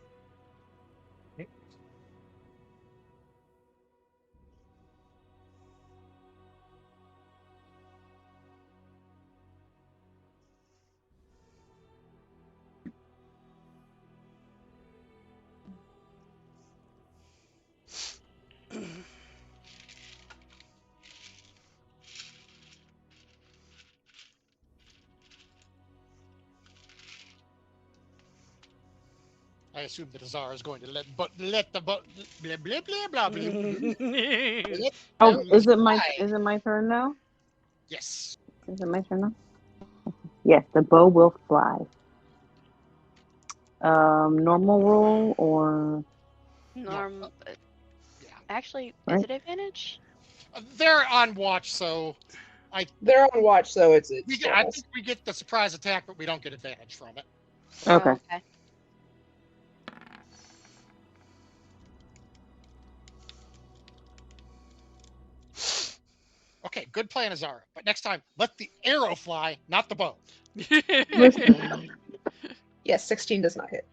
I assume that Azar is going to let the blah blah blah blah blah. Let Oh, them is it my fly. turn now? Yes. Is it my turn now? Yes, the bow will fly. Normal roll or Norm. Yeah. Actually, Right. is it advantage? They're on watch, so They're on watch, so it's I normal. think we get the surprise attack, but we don't get advantage from it. Okay. Oh, okay. Okay, good plan, Azara. But next time, let the arrow fly, not the bow. Yes, 16 does not hit.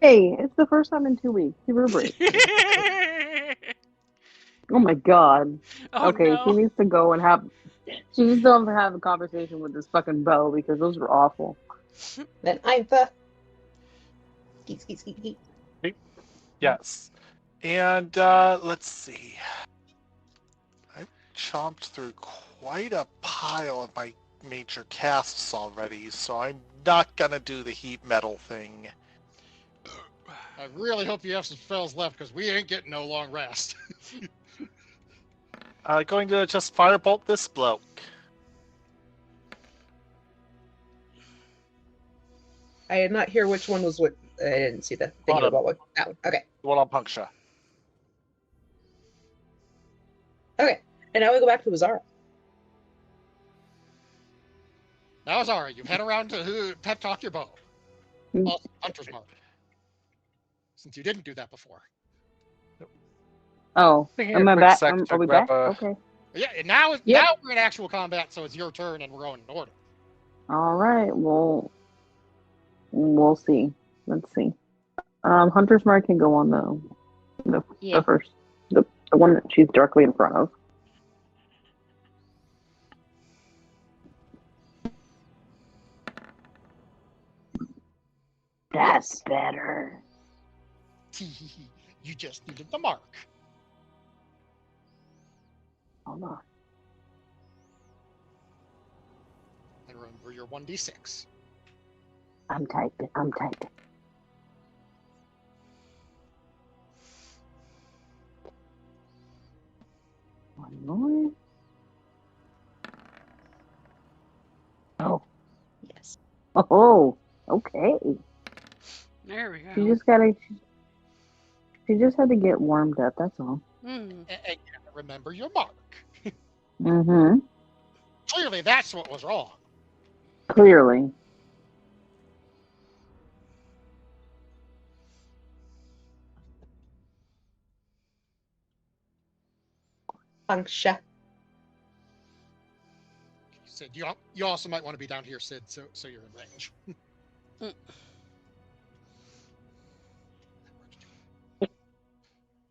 Hey, it's the first time in 2 weeks. Give her a break. Oh my god. Oh Okay, no. she needs to go and have. She needs to have a conversation with this fucking bow because those are awful. Then I'm the. Skeet, skeet, skeet, skeet. Yes. And let's see. I've chomped through quite a pile of my major casts already, so I'm not gonna do the heat metal thing. I really hope you have some spells left, because we ain't getting no long rest. Going to just firebolt this bloke. I did not hear which one was what. I didn't see the thing Bottom. about what. That one. Okay. The one on puncture. Okay. And now we go back to Azara. Now, Azara, you've head around to pep talk your bow. Mm. Also, Hunter's Mark. Since you didn't do that before. Oh, Taking am a I quick back? sec Are to we grab back? a. Okay. Yeah, now we're in actual combat, so it's your turn and we're going in order. All right. Well, we'll see. Let's see. Hunter's Mark can go on the Yeah. first the one that she's directly in front of. That's better. You just needed the mark. Hold on. And remember your 1d6. I'm typing. One more. Oh. Yes. Oh. Okay. There we She go. just gotta. She just had to get warmed up. That's all. Hmm. And remember your mark. Mm-hmm. Clearly, that's what was wrong. Clearly. Function. Sid, you also might want to be down here, Sid, so you're in range.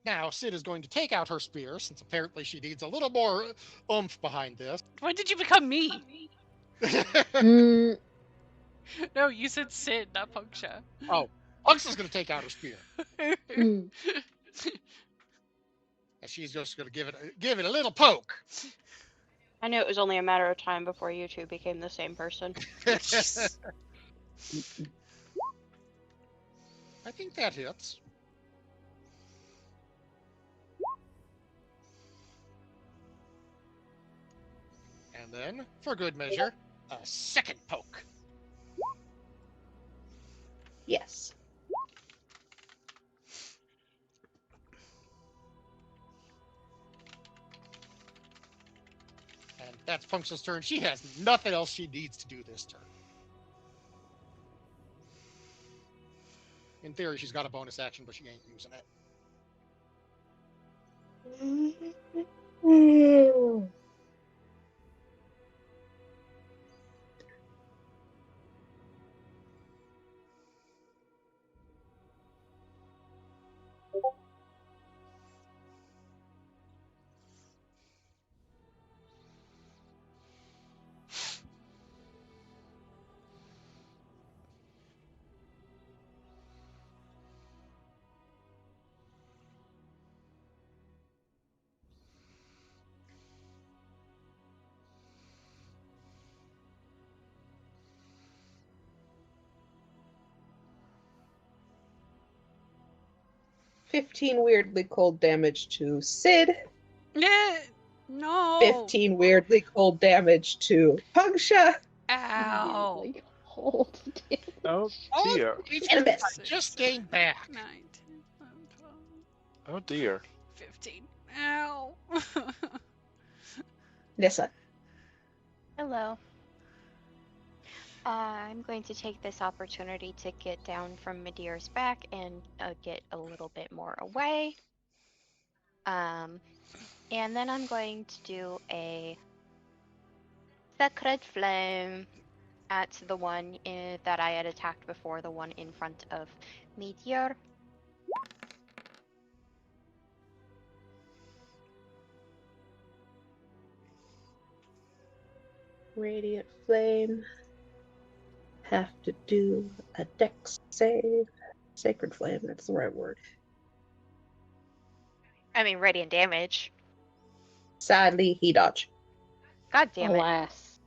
Now, Sid is going to take out her spear, since apparently she needs a little more oomph behind this. When did you become me? Mm, No, you said Sid, not Punksha. Oh, Punxa's going to take out her spear. mm. And she's just going to give it a little poke. I knew it was only a matter of time before you two became the same person. Jeez. I think that hits. And then, for good measure, a second poke. Yes. And that's Punxa's turn. She has nothing else she needs to do this turn. In theory, she's got a bonus action, but she ain't using it. $15 weirdly cold damage to Sid. No. 15 weirdly cold damage to Pungsha. Ow. Weirdly cold. Oh dear. And a miss. Just gained back. 9, 10, 11, 12, Oh dear. 15. Ow. Nissa. Hello. I'm going to take this opportunity to get down from Medear's back and get a little bit more away. And then I'm going to do a Sacred Flame at the one that I had attacked before, the one in front of Meteor. Radiant Flame. Have to do a dex save. Sacred Flame, that's the right word. I mean, radiant damage. Sadly, he dodged. God damn it. Alas.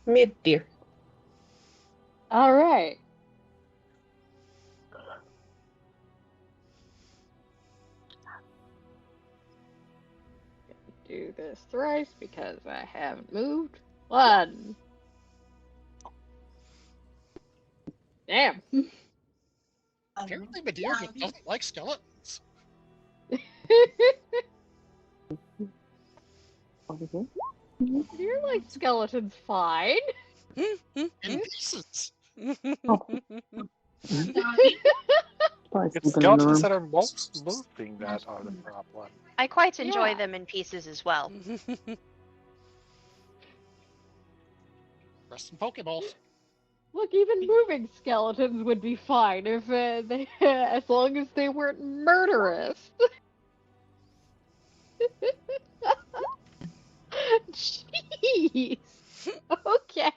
Mid dear. All right. Do this thrice because I haven't moved. 1. Damn. Apparently, Medear just doesn't like skeletons. Over here. You're like skeletons fine. In pieces. Probably It's sleeping in the skeletons room. that are moving that are the problem. I quite enjoy Yeah. them in pieces as well. Rest in Pokeballs. Look, even moving skeletons would be fine if they, as long as they weren't murderous. Jeez. Okay.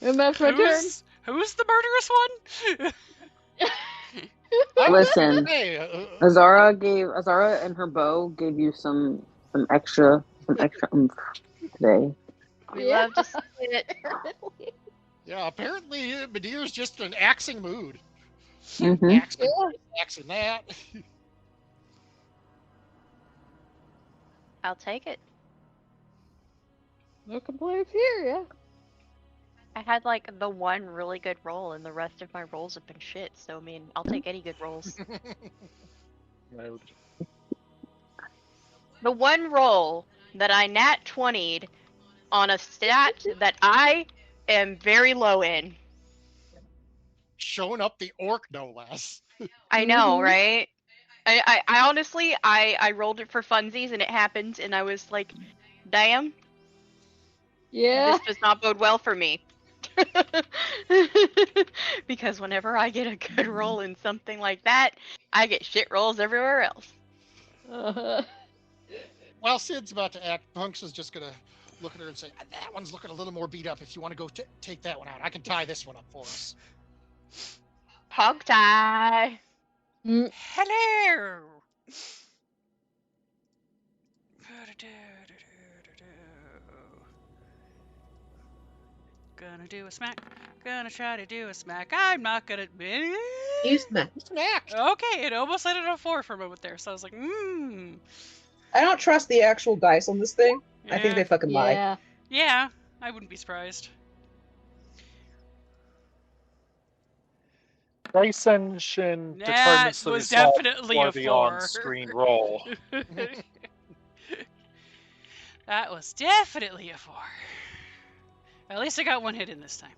And that's my turn. Who's the murderous one? I was Listen, gonna say, Azara and her bow gave you some extra oomph today. We Yeah. love to see it. Apparently. yeah, apparently Medear's just in an axing mood. Mm-hmm. Axing Yeah. this, axing that. I'll take it. No complaints here, yeah. I had like the one really good roll, and the rest of my rolls have been shit. So I mean, I'll take any good rolls. The one roll that I nat 20'd on a stat that I am very low in. Showing up the orc, no less. I know, Mhm. right? I honestly, I rolled it for funsies, and it happened, and I was like, damn, Yeah. this does not bode well for me. Because whenever I get a good roll in something like that, I get shit rolls everywhere else. While Sid's about to act, Punks is just gonna look at her and say, "That one's looking a little more beat up. If you want to go take that one out, I can tie this one up for us." Hog tie. Hello. Gonna do a smack. Gonna try to do a smack. I'm not gonna. You smack. Smacked. Okay, it almost landed on 4 for a moment there, so I was like, I don't trust the actual dice on this thing. I think they fucking lie. Yeah. Yeah, I wouldn't be surprised. Dice Engine That determines the was result definitely for a the 4. on-screen roll. That was definitely a 4. At least I got one hit in this time.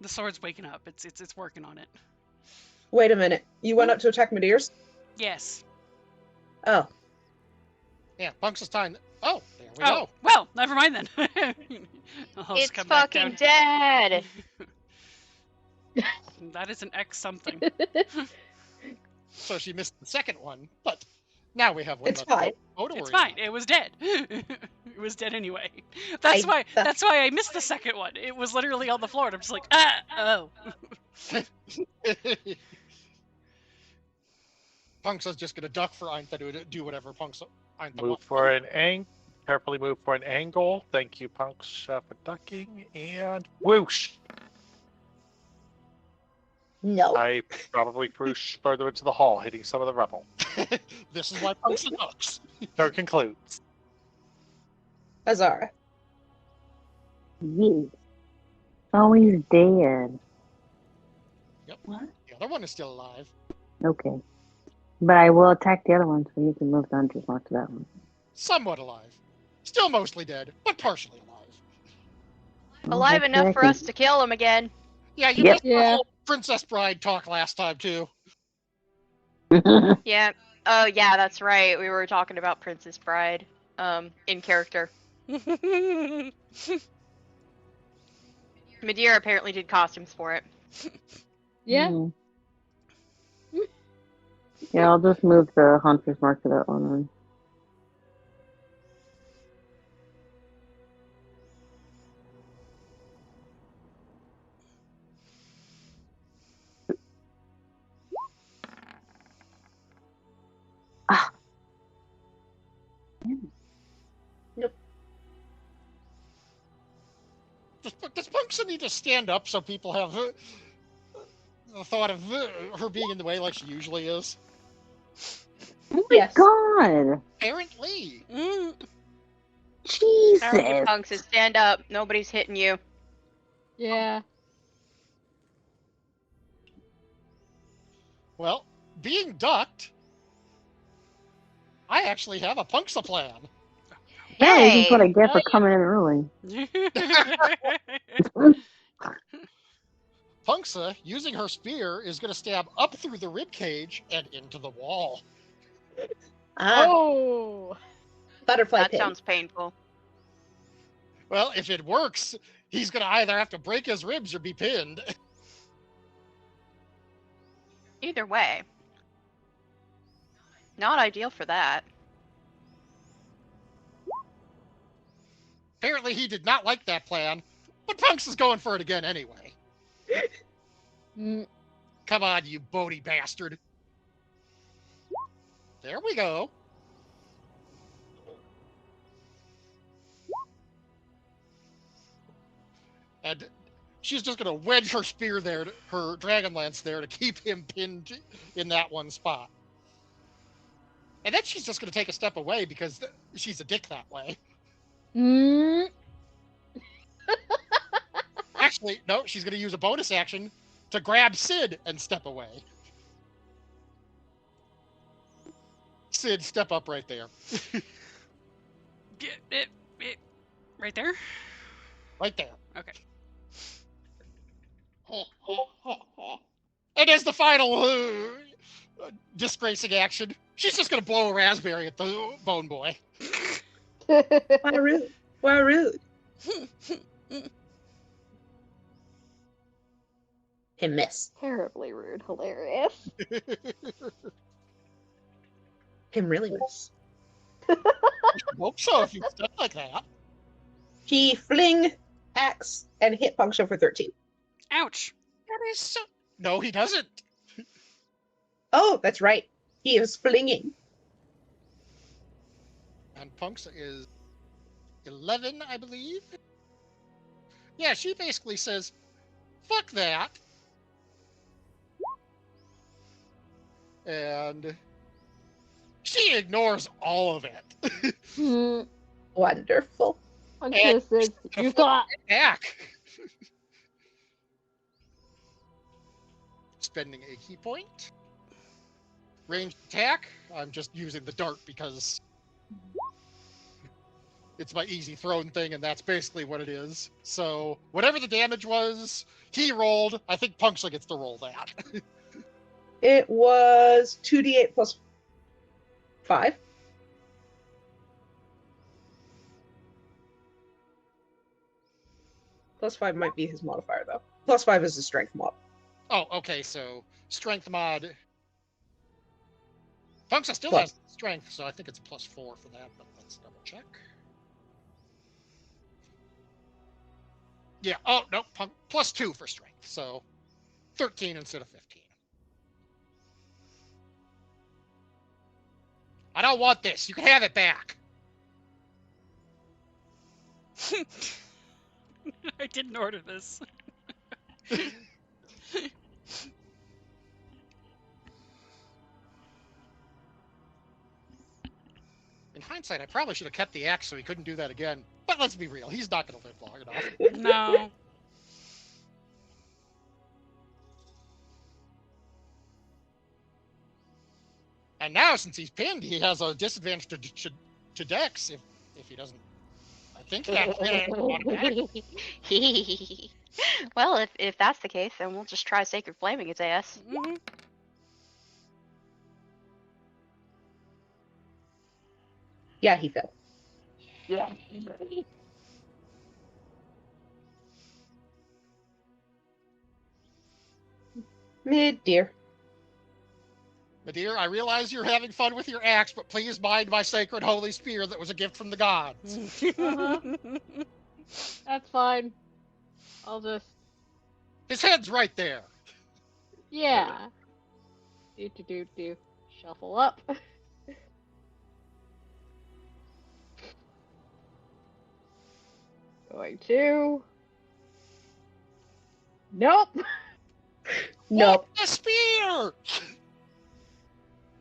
The sword's waking up. It's working on it. Wait a minute. You went up to attack Medear's? Yes. Oh. Yeah, Punks is tying. Oh, there we Oh, go. well, never mind then. I'll just It's come back fucking down. dead. That is an X something. So she missed the second one, but now we have one. It's fine. Oh, don't It's worry fine. about it was dead. It was dead anyway. That's why I missed the second one. It was literally on the floor, and I'm just like, oh. it. Punks is just gonna duck for Eintha to do whatever Punks Eintha Move wants. for an angle. Carefully move for an angle. Thank you, Punks, for ducking. And whoosh! No. I probably whoosh further into the hall, hitting some of the rubble. This is why Punks ducks. So concludes. Azara. Yes. Oh, he's dead. Yep. What? The other one is still alive. Okay. But I will attack the other one, so you can move the hunter's mark to that one. Somewhat alive. Still mostly dead, but partially alive. Alive that's enough for correct. us to kill him again. Yeah, you Yep. missed the Yeah. whole Princess Bride talk last time, too. Yeah. Oh, yeah, that's right. We were talking about Princess Bride, in character. Medear apparently did costumes for it. Yeah. Mhm. Yeah, I'll just move the hunter's mark to that one then. Ah. Does Punks need to stand up so people have the thought of her being in the way like she usually is? Oh my Yes. god! Apparently. Jesus! Alright, punks, stand up. Nobody's hitting you. Yeah. Well, being ducked, I actually have a Punksa plan. Yeah, this is what I get for yeah. coming in early. Punksa, using her spear, is going to stab up through the rib cage and into the wall. Ah, Oh. butterfly That pig. sounds painful. Well, if it works, he's gonna either have to break his ribs or be pinned. Either way. Not ideal for that. Apparently, he did not like that plan, but Punks is going for it again anyway. Mm, Come on, you bony bastard. There we go. And she's just going to wedge her spear there, her Dragonlance there, to keep him pinned in that one spot. And then she's just going to take a step away because she's a dick that way. mm. Actually, no, she's going to use a bonus action to grab Sid and step away. Sid, step up right there. Get it, right there. Right there. Okay. And as the final disgracing action, she's just going to blow a raspberry at the Bone Boy. Why rude? Why rude? Him miss. Terribly rude, hilarious. Him really miss. Hope so if you step like that. He fling axe and hit puncture for 13. Ouch. That is so... No, he doesn't. Oh, that's right. He is flinging. And Punks is 11, I believe. Yeah, she basically says, fuck that. And she ignores all of it. Mm, Wonderful. Punkus says, you thought. Attack. Spending a key point. Ranged attack. I'm just using the dart because it's my easy thrown thing, and that's basically what it is. So whatever the damage was, he rolled. I think Punksha gets to roll that. It was 2d8 plus 5. Plus 5 might be his modifier, though. Plus 5 is the strength mod. Oh, okay, so strength mod. Punksha still Plus. has strength, so I think it's plus 4 for that, but let's double check. Yeah, oh, no, plus 2 for strength, so 13 instead of 15. I don't want this. You can have it back. I didn't order this. In hindsight, I probably should have kept the axe so he couldn't do that again. But let's be real, he's not going to live long enough. No. And now, since he's pinned, he has a disadvantage to Dex if he doesn't. I think that's automatic. Well, if that's the case, then we'll just try Sacred Flaming his ass. Mhm. Yeah, he fell. Yeah. Mid dear. Madeir, I realize you're having fun with your axe, but please mind my sacred holy spear that was a gift from the gods. Uh-huh. That's fine. I'll just, His head's right there. yeah. Do. Shuffle up. Going to. Nope. Nope. The spear!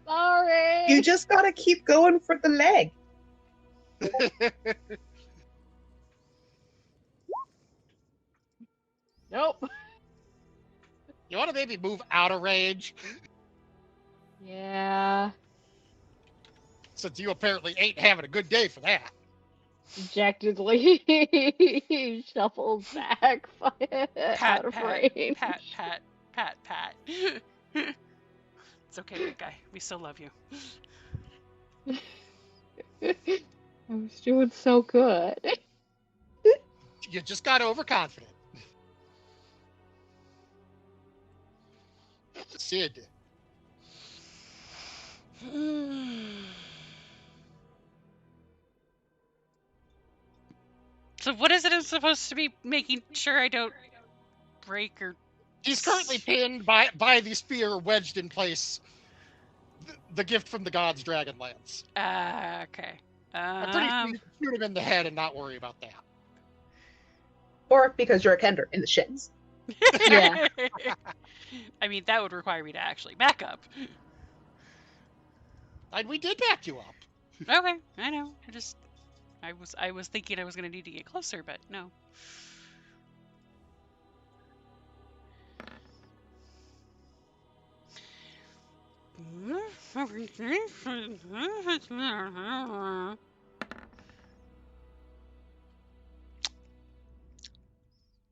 Sorry. You just gotta keep going for the leg. Nope. You want to maybe move out of range? Yeah. Since you apparently ain't having a good day for that. Dejectedly he shuffles back out of range. Pat. It's okay, big guy. We still love you. I was doing so good. You just got overconfident. Sid. So what is it I'm supposed to be making sure I don't break or... He's currently pinned by the spear wedged in place. The gift from the gods, Dragonlance. Okay. I'm pretty sure you can shoot him in the head and not worry about that. Or because you're a Kender in the shins. Yeah. I mean, that would require me to actually back up. And we did back you up. Okay, I know. I was thinking I was gonna need to get closer, but no.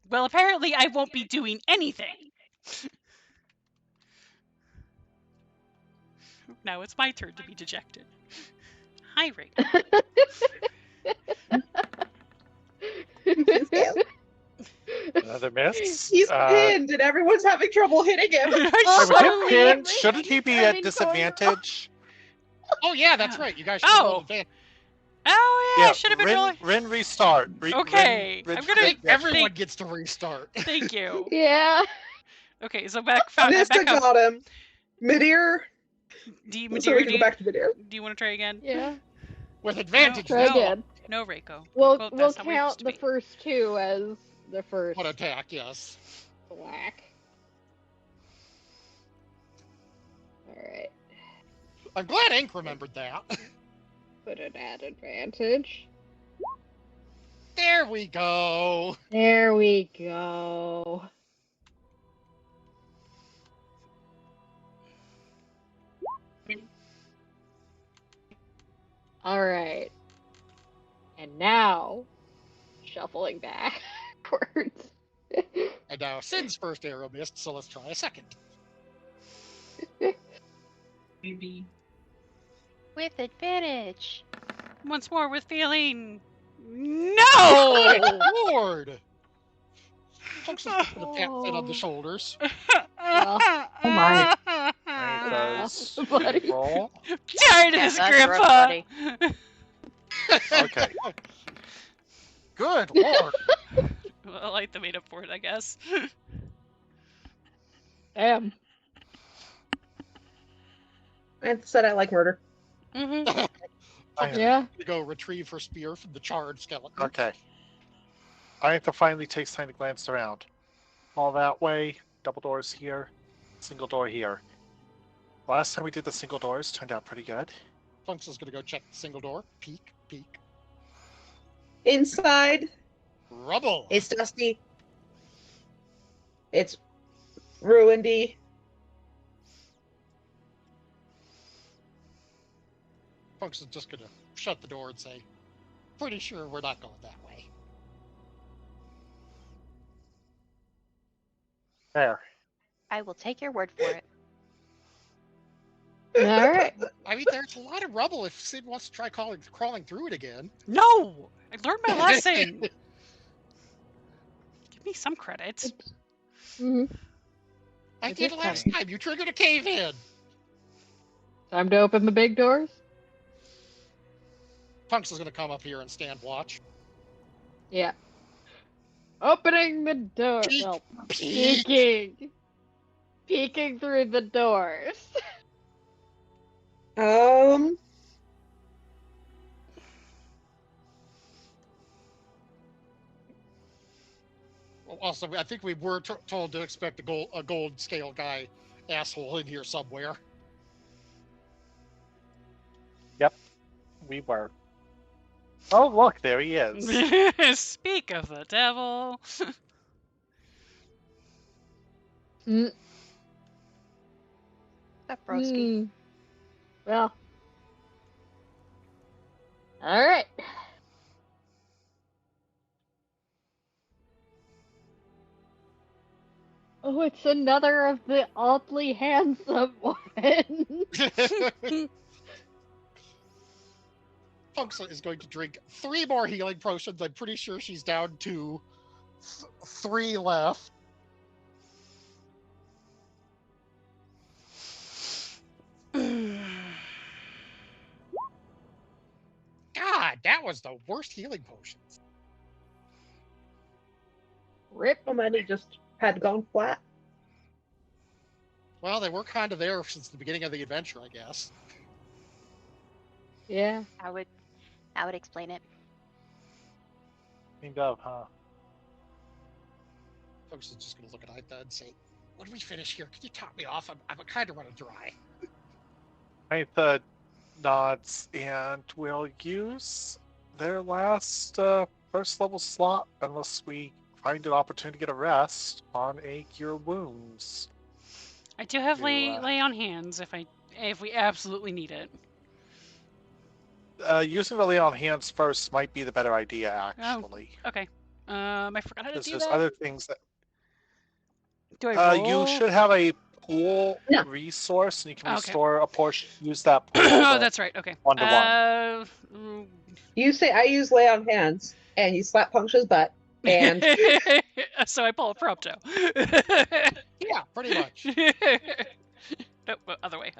Well, apparently I won't be doing anything. Now it's my turn to be dejected. Hi, Ray. Another miss. He's pinned and everyone's having trouble hitting him. With Oh, him pinned, really? shouldn't he be at disadvantage? Oh yeah, that's right. You guys should have rolled advantage. Oh yeah, I should have been rolling. Rin restart. Okay, I'm gonna- I think everyone Thank- gets to restart. Thank you. Yeah. Okay, so back up. Nista got him. Midir. So we can go back to Midir. Do you want to try again? Yeah. With advantage. Try No. again. No, Reiko. We'll Well, we'll that's not where you're count supposed to the be. first two as the first One attack, yes. whack. Alright. I'm glad Ink remembered that. Put it at advantage. There we go. There we go. Alright. And now, shuffling backwards. And now Sid's first arrow missed, so let's try a second. Maybe. With advantage. Once more with feeling. Oh, No! Lord! Folks just put a pat Sid on the shoulders. Oh my. Does buddy. roll. Tired of this, That's rough, Grandpa. buddy. Okay. Good Lord. Well, I like the made up for it, I guess. Damn. I said I like murder. Mm-hmm. Yeah. To go retrieve her spear from the charred skeleton. Okay. I think finally takes time to glance around. All that way, double doors here, single door here. Last time we did the single doors turned out pretty good. Funks is gonna go check the single door. Peek, peek. Inside, Rubble. it's dusty. It's ruinedy. Funks is just gonna shut the door and say, pretty sure we're not going that way. There. I will take your word for it. Alright. I mean, there's a lot of rubble if Sid wants to try crawling through it again. No! I learned my lesson! Give me some credit. hmm I It did is last coming. time. You triggered a cave in. Time to open the big doors. Funks is gonna come up here and stand watch. Yeah. Opening the door. Peek, Well, peek. peeking. Peeking through the doors. Also, I think we were told to expect a gold scale guy asshole in here somewhere. We were. Oh, look, there he is. Speak of the devil. Mm, That broski. Well. Alright. Oh, it's another of the oddly handsome ones. Punksa is going to drink 3 more healing potions. I'm pretty sure she's down to 3 left. God, that was the worst healing potions. Rip. How many just had gone flat? Well, they were kind of there since the beginning of the adventure, I guess. Yeah. I would explain it. Cleaned up, huh? Punksa's just going to look at Aitha and say, when we finish here, can you top me off? I'm kind of running dry. Aitha nods and will use their last first level slot unless we find an opportunity to get a rest on a cure wounds. I do have To, lay on hands if we absolutely need it. Using the lay on hands first might be the better idea, actually. Okay. I forgot how to Because do there's that. other things that Do I roll? you should have a pool No. resource, and you can Okay. restore a portion. Use that pool. Oh, to that's right. Okay. 1-to-1. You say I use lay on hands, and you slap Puncture's butt, and So I pull a Prompto. Yeah, pretty much. Nope, other way.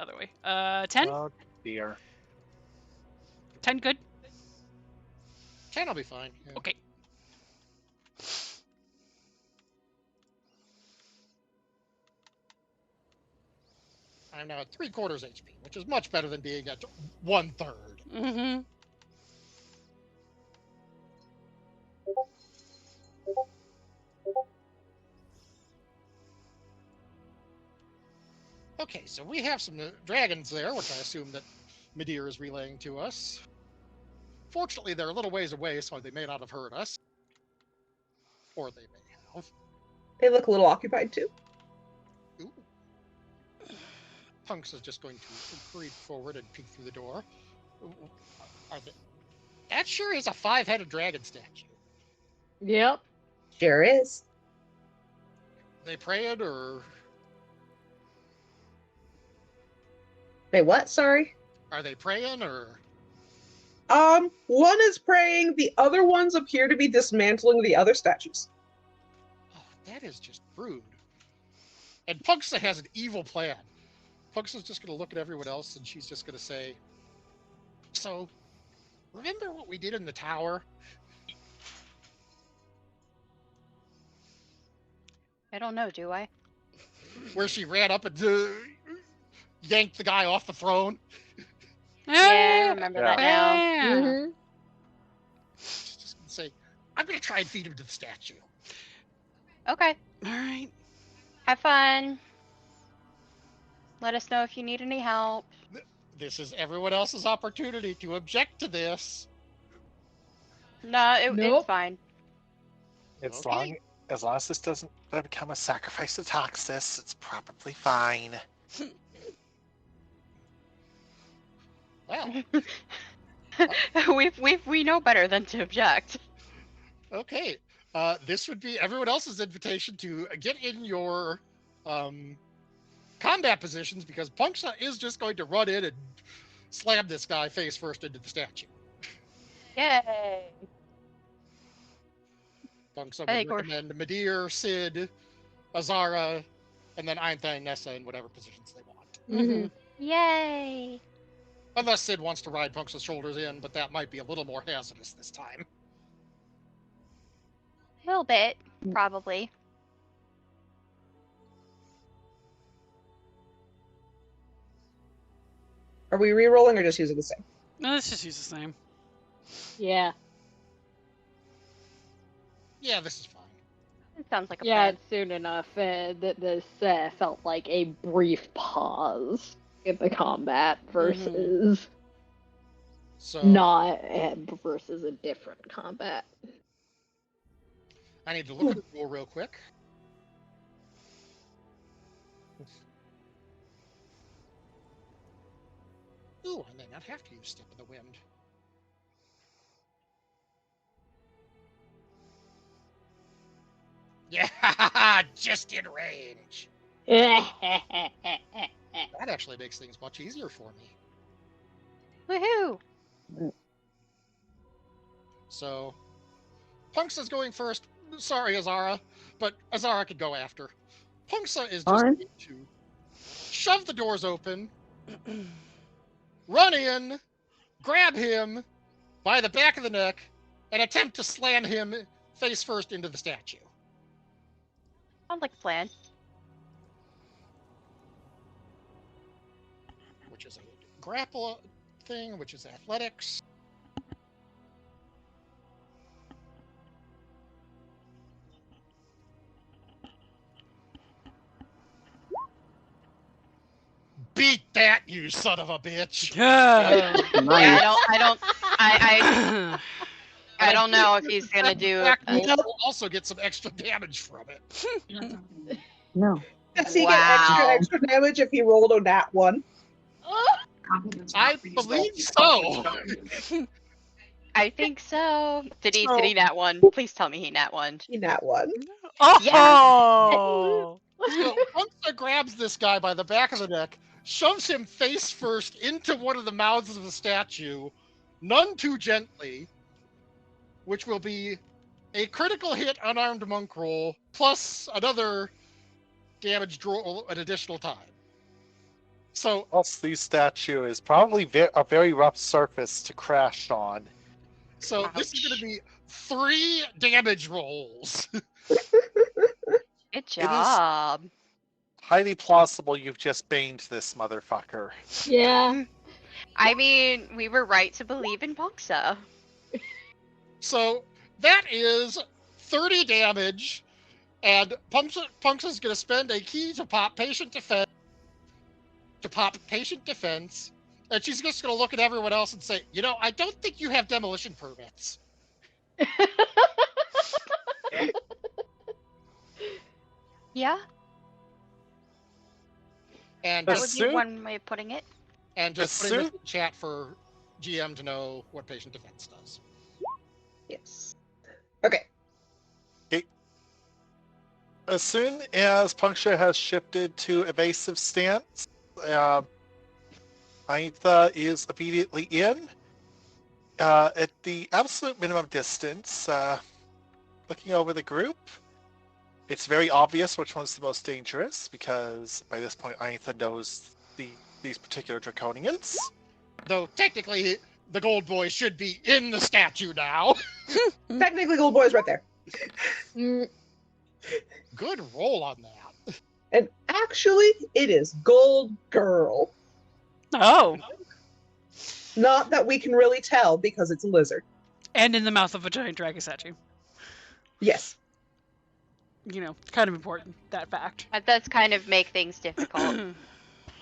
10? Oh dear. 10 good? 10 will be fine. Yeah. Okay. I'm now at 3/4 HP, which is much better than being at 1/3. Mm-hmm. Okay, so we have some dragons there, which I assume that Midir is relaying to us. Fortunately, they're a little ways away, so they may not have heard us. Or they may have. they look a little occupied too. Ooh. Punks is just going to creep forward and peek through the door. That sure is a 5-headed dragon statue. Yep. Sure is. They praying or Wait, what? Sorry. are they praying or? One is praying. The other ones appear to be dismantling the other statues. Oh, that is just rude. And Punksa has an evil plan. Punksa's just going to look at everyone else and she's just going to say, so, remember what we did in the tower? I don't know, do I? Where she ran up and yanked the guy off the throne? Yeah, I remember that now. Mm-hmm. She's just going to say, I'm going to try and feed him to the statue. Okay. All right. Have fun. Let us know if you need any help. This is everyone else's opportunity to object to this. No, it's Nope. fine. As Okay. long as this doesn't become a sacrifice to Toxis, it's probably fine. Well, we know better than to object. okay. This would be everyone else's invitation to get in your combat positions because Punksa is just going to run in and slam this guy face first into the statue. Yay! Punksa I would think we're- recommend Midir, Sid, Azara, and then Aintha and Nessa in whatever positions they want. Mm-hmm. Yay! Unless Sid wants to ride Punksa's shoulders in, but that might be a little more hazardous this time. A little bit, probably. Are we re-rolling or just using the same? No, let's just use the same. Yeah. Yeah, this is fine. It sounds like a Yeah, plan. it's soon enough that this felt like a brief pause in the combat versus So not versus a different combat. I need to look at the rule real quick. Ooh, I may not have to use Step in the Wind. Yeah, just in range. That actually makes things much easier for me. Woohoo! So, Punksa's going first. Sorry, Azara, but Azara could go after. Punksa is just Alright. going to shove the doors open, run in, grab him by the back of the neck, and attempt to slam him face first into the statue. Sounds like a plan. Which is a grapple thing, which is athletics. Beat that, you son of a bitch! Yeah. Nice. I don't know if he's gonna do Black a- Bolt will also get some extra damage from it. No. Does he Wow. get extra damage if he rolled a nat 1? I believe so. I think so. Did he nat one? Please tell me he nat one. He nat 1. Oh. So Punksa grabs this guy by the back of the neck, shoves him face first into one of the mouths of the statue, none too gently, which will be a critical hit unarmed monk roll, plus another damage roll an additional time. So, Also, the statue is probably a very rough surface to crash on. so this is going to be 3 damage rolls. Good job. Highly plausible you've just banged this motherfucker. Yeah. I mean, we were right to believe in Punksa. So that is 30 damage, and Punksa's going to spend a key to pop patient defense. And she's just going to look at everyone else and say, you know, I don't think you have demolition permits. Yeah, And that just, would be one way of putting it. and just put in the chat for GM to know what patient defense does. Yes. Okay. As soon as Puncture has shifted to evasive stance, Aitha is immediately in. At the absolute minimum distance, looking over the group, it's very obvious which one's the most dangerous, because by this point Aitha knows these particular Draconians. Though technically, the gold boy should be in the statue now. Technically, Gold Boy's right there. Good roll on that. And actually, it is Gold Girl. Oh. Not that we can really tell because it's a lizard. And in the mouth of a giant dragon statue. Yes. You know, kind of important, that fact. That does kind of make things difficult.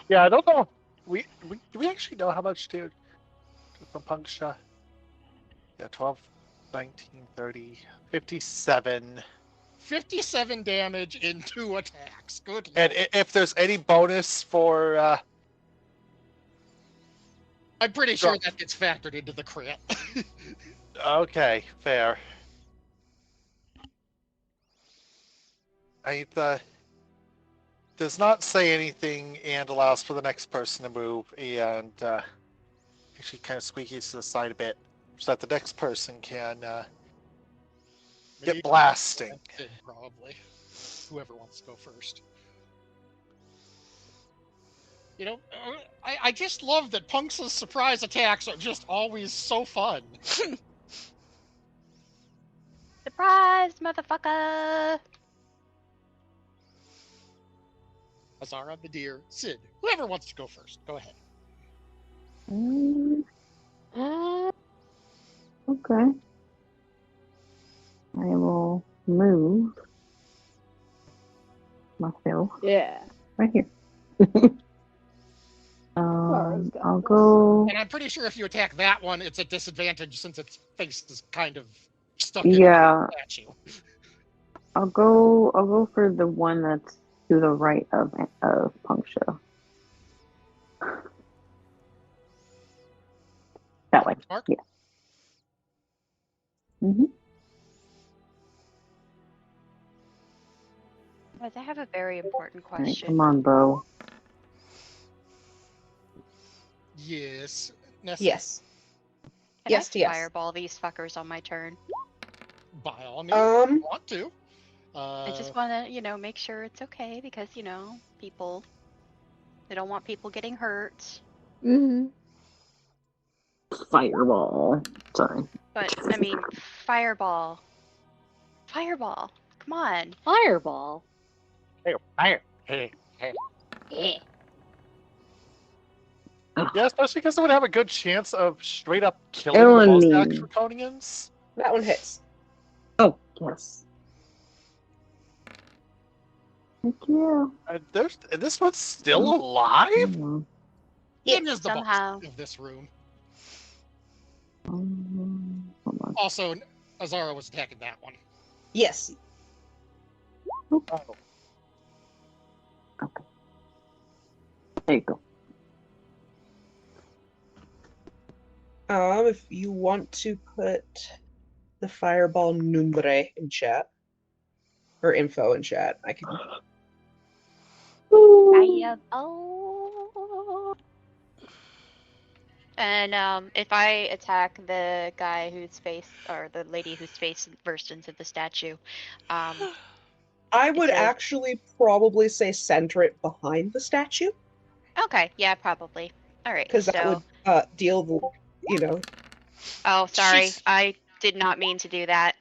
Yeah, I don't know. Do we actually know how much to from Puncture? Yeah, 12, 19, 30, 57. 57 damage in 2 attacks. Good And lord. if there's any bonus for I'm pretty sure that gets factored into the crit. okay, fair. Aitha does not say anything and allows for the next person to move, and actually kind of squeakies to the side a bit so that the next person can get blasting. Probably. Whoever wants to go first. You know, I just love that Punksa's surprise attacks are just always so fun. Surprise, motherfucker! Azara, Badir, Sid, whoever wants to go first, go ahead. Okay. I will move myself Yeah. right here. I'll go. And I'm pretty sure if you attack that one, it's a disadvantage since its face is kind of stuck in Yeah. the statue. I'll go for the one that's to the right of Puncture. That way. Mark? Yeah. Mm-hmm. Guys, I have a very important All right, question. come on, Bo. Yes. Nessa. Yes. Can Yes, I yes. fireball these fuckers on my turn? By all means, if you want to. I just want to, make sure it's okay because, people, they don't want people getting hurt. Mm-hmm. Fireball. Sorry. But, I mean, fireball. Fireball. Come on. Fireball. Fire. Eh. Yeah, especially because it would have a good chance of straight up killing the Bosniak Eleni. Draconians. That one hits. Oh, yes. Thank you. This one's still alive? Mm, Yeah. It is the Somehow. boss of this room. hold on. Also, Azara was attacking that one. Yes. Oh. Okay. There you go. If you want to put the fireball numbre in chat or info in chat, I can. Fireball. And if I attack the guy whose face, or the lady whose face burst into the statue, I would says- actually probably say center it behind the statue okay, yeah, probably. All right, because that would deal the, Oh, sorry, She's- I did not mean to do that.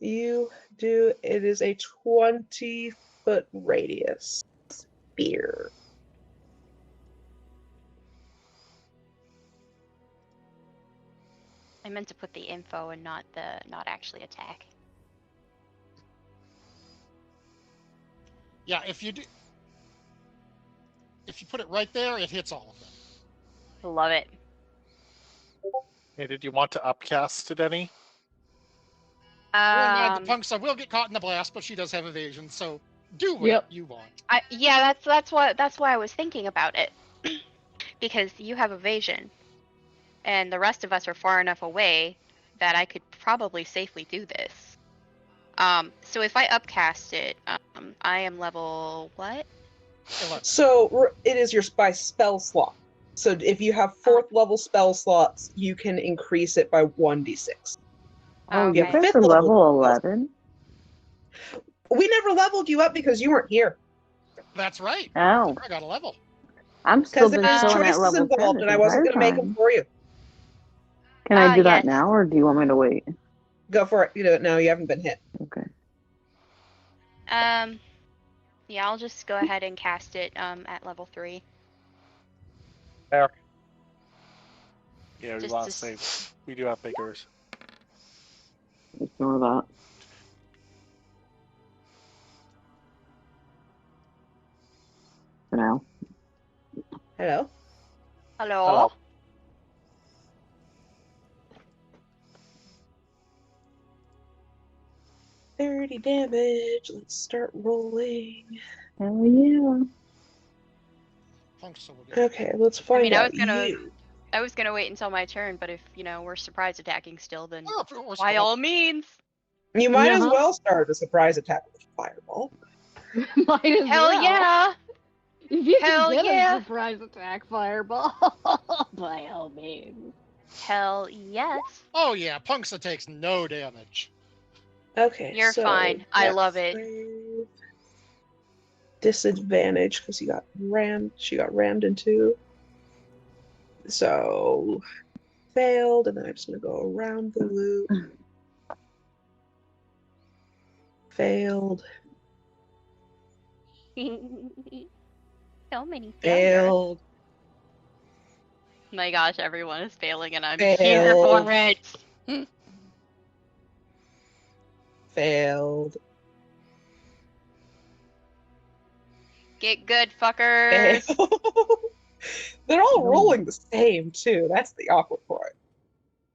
you do. It is a 20-foot radius spear. I meant to put the info and not actually attack. Yeah, if you put it right there, it hits all of them. Love it. Hey, did you want to upcast it any? Bear in mind, the Punksa will get caught in the blast, but she does have evasion, so do what Yep. you want. Yeah, that's why I was thinking about it, because you have evasion, and the rest of us are far enough away that I could probably safely do this. So if I upcast it, I am level what? 11. So it is your by spell slot. So if you have 4th level spell slots, you can increase it by 1d6. Oh, Okay. you guys are level 11? We never leveled you up because you weren't here. That's right. Oh. I got a level. I'm still Because been there's chilling at choices level 10 involved, this and I wasn't entire going to make them time. for you. Can I do that Yes. now, or do you want me to wait? Go for it. You do it now. You haven't been hit. Okay. Yeah, I'll just go ahead and cast it at level 3. Fair. Yeah, we Just want to to say we do have figures. Ignore that. For now. Hello? Hello? Hello. $30 damage. Let's start rolling. Hell yeah. Punksa will get Okay, let's find I out was gonna wait until my turn, but if we're surprise attacking still, then Oh, of course, by all means. You might as Uh-huh. well start a surprise attack with a fireball. Might as Hell well. yeah! If you Hell can get yeah! a surprise attack fireball, by all means. Hell yes. Oh yeah, Punksa takes no damage. Okay, You're so fine. I dex love it. save. Disadvantage because you got rammed. She got rammed into. So failed, and then I'm just gonna go around the loop. Failed. So many failures. Failed. My gosh, everyone is failing and I'm Failed. here for it. Failed. Get good, fuckers. Failed. They're all rolling the same too. That's the awkward part.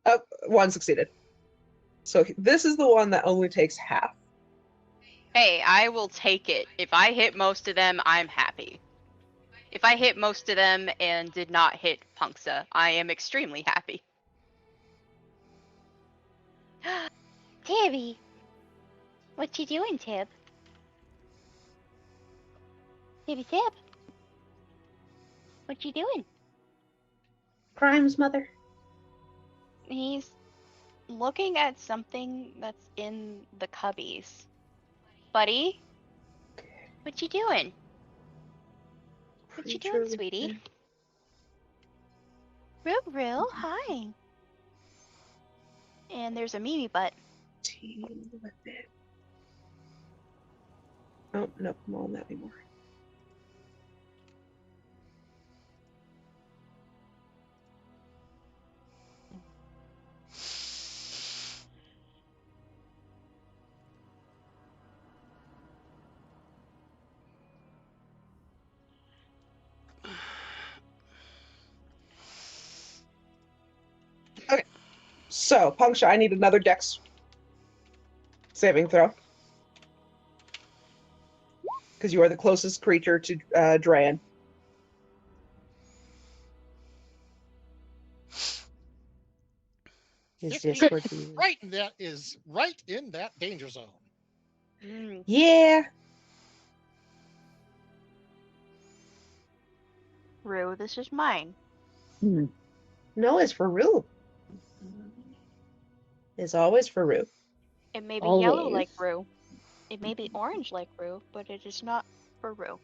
Oh, one succeeded. So this is the one that only takes half. Hey, I will take it. If I hit most of them, I'm happy. If I hit most of them and did not hit Punksa, I am extremely happy. Tabby! What you doing, Tib? Tibby Tib? What you doing? Crimes, mother. He's looking at something that's in the cubbies. Buddy? What you doing? What you doing, Creature sweetie? Roo, hi. And there's a Mimi butt. within weapon. Oh, no, I'm on that anymore. Okay. So, Puncture, I need another dex saving throw. Because you are the closest creature to Drayan. Is this 15, for the... right in that danger zone. Mm. Yeah. Roo, this is mine. Hmm. No, it's for Rue. It's always for Rue. It may be yellow Always. like Roo. It may be orange like Roo, but it is not for Roo.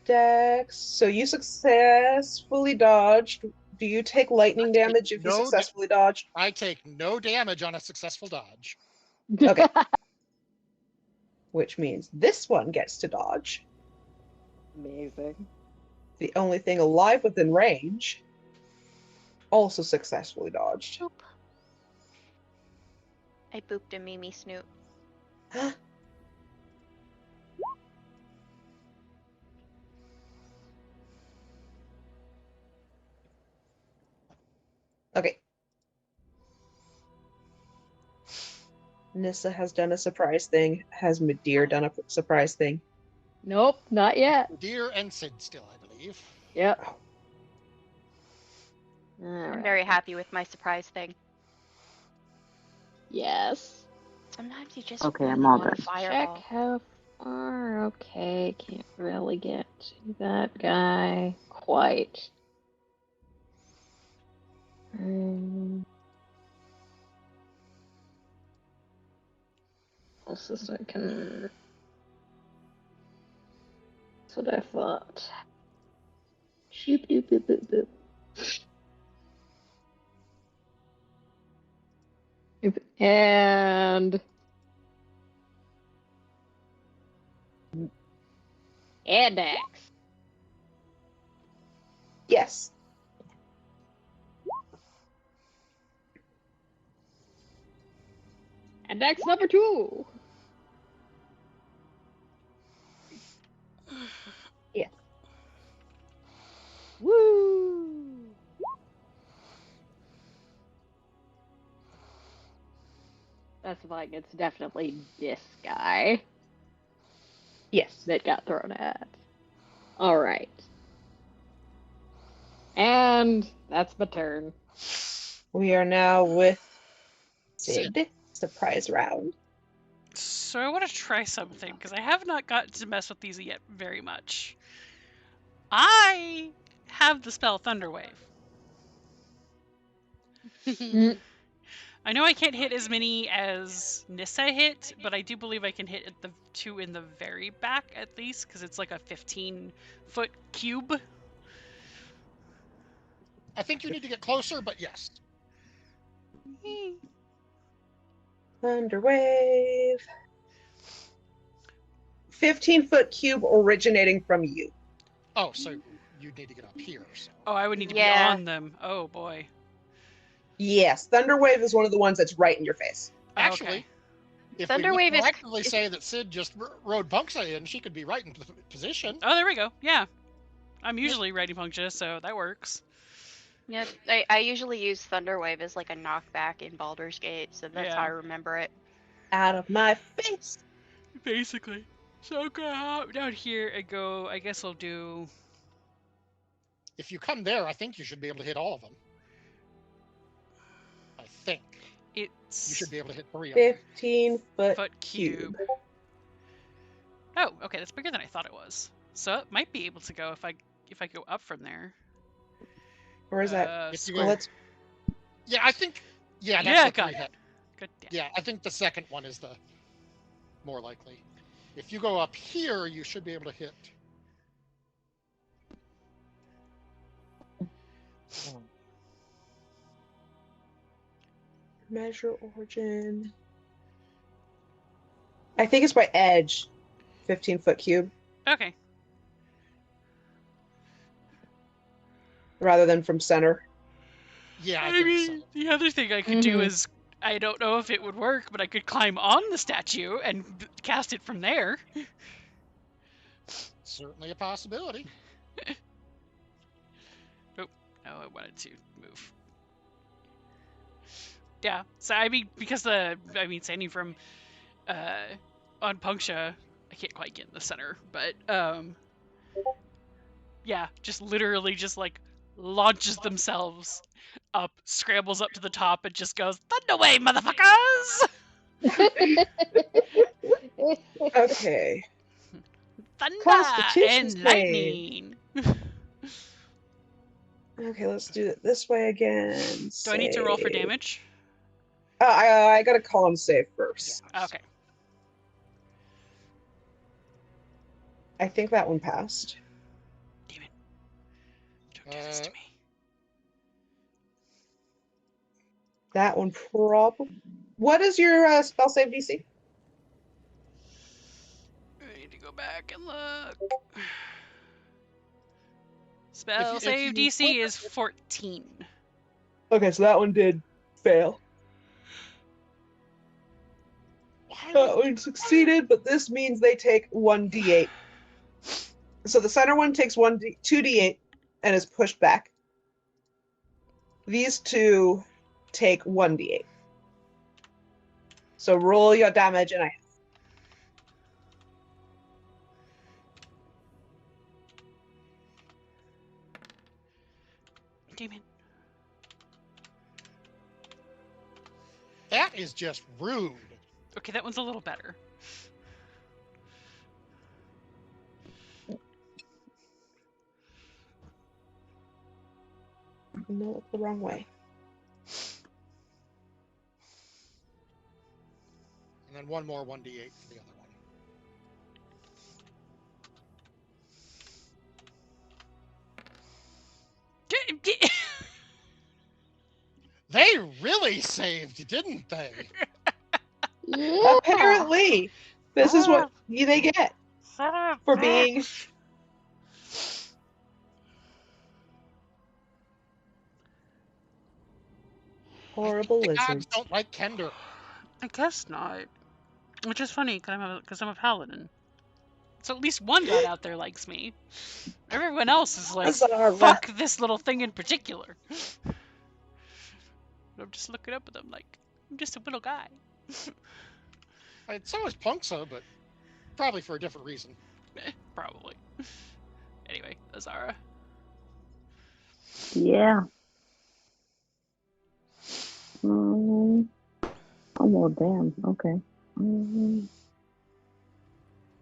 Dex. So you successfully dodged. Do you take lightning damage if you no successfully dodged? I take no damage on a successful dodge. Okay. Which means this one gets to dodge. Amazing. The only thing alive within range also successfully dodged. Boop. I booped a Mimi snoot. Okay. Nissa has done a surprise thing. Has Medir done a surprise thing? Nope, not yet. Deer and Sid still, I believe. Yep. I'm very happy with my surprise thing. Yes. Sometimes you just Okay, really I'm all want done. to fire Check all. how far. Okay, can't really get to that guy quite. Closest I can. That's what I thought. Shoop doop boop boop boop. And Dex. Yes. And Dex number 2. Yes. Woo! Specifying it's definitely this guy Yes. that got thrown at. Alright. And that's my turn. We are now with Sid. Surprise round. So I want to try something because I have not gotten to mess with these yet very much. I have the spell Thunderwave. I know I can't hit as many as Nissa hit, but I do believe I can hit the 2 in the very back at least because it's like a 15-foot cube. I think you need to get closer, but yes. Thunderwave. 15-foot cube originating from you. Oh, so you need to get up here. So. Oh, I would need to be Yeah. on them. Oh boy. Yes, Thunderwave is one of the ones that's right in your face. Actually, Okay. if Thunderwave we is- collectively say that Sid just rode Bunksa in, she could be right in position. Oh, there we go. Yeah. I'm usually ready puncture, so that works. Yeah, I usually use Thunderwave as like a knockback in Baldur's Gate, so that's how I remember it. Out of my face. Basically. So I'll go hop down here and go, I guess I'll do... If you come there, I think you should be able to hit all of them. I think. It's... You should be able to hit 3 of them. 15-foot foot cube. Oh, okay, that's bigger than I thought it was. So it might be able to go if I go up from there. Or is that? If you Well, go, let's. yeah, I think. Yeah, that's Yeah, a got 3 it. hit. Good. Yeah. Yeah, I think the second one is the more likely. If you go up here, you should be able to hit. Measure origin. I think it's by edge. 15-foot cube Okay. rather than from center. Yeah, I I think mean, so. the other thing I could do Mhm. is, I don't know if it would work, but I could climb on the statue and cast it from there. Certainly a possibility. Oh, I wanted to move. Yeah, so I mean, because standing from on Punctia, I can't quite get in the center, but yeah, just literally just like launches themselves up, scrambles up to the top, and just goes, "Thunder away, motherfuckers! Okay. Thunder Constitution and save. lightning!" Okay, let's do it this way again. Do I need to roll for Save. damage? I gotta call him save first. Okay. I think that one passed. Damn it. Don't do this to me. That one probably. What is your spell save DC? I need to go back and look. Spell If save you DC is 14. Okay, so that one did fail. That one succeeded, but this means they take 1d8. So the center one takes 2d8 and is pushed back. These two take 1d8. So roll your damage and I. Damn it. That is just rude. Okay, that one's a little better. No, the wrong way. And then one more 1d8 for the other one. They really saved, didn't they? Yeah. Apparently, this is what they get for being. Horrible The gods lizards. don't like Kender. I guess not. Which is funny, because I'm a paladin. So at least one god out there likes me. Everyone else is like, Azara. fuck this little thing in particular. I'm just looking up at them like, I'm just a little guy. So is Punksa, but probably for a different reason. Probably. Anyway, Azara. Yeah. Oh, well, damn. Okay.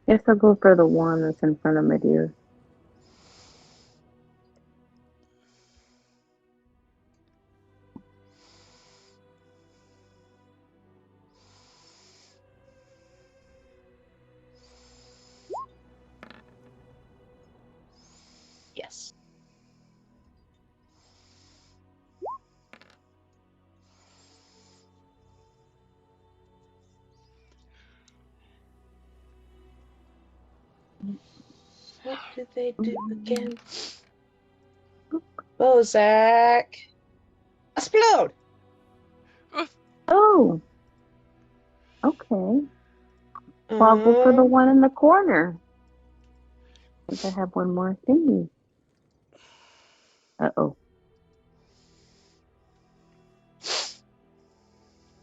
Guess I'll go for the one that's in front of my deer. Yes. What did they do again? Oh, Zach. Explode! Oh. Okay. I'll go for the one in the corner. I think I have one more thingy. Uh-oh.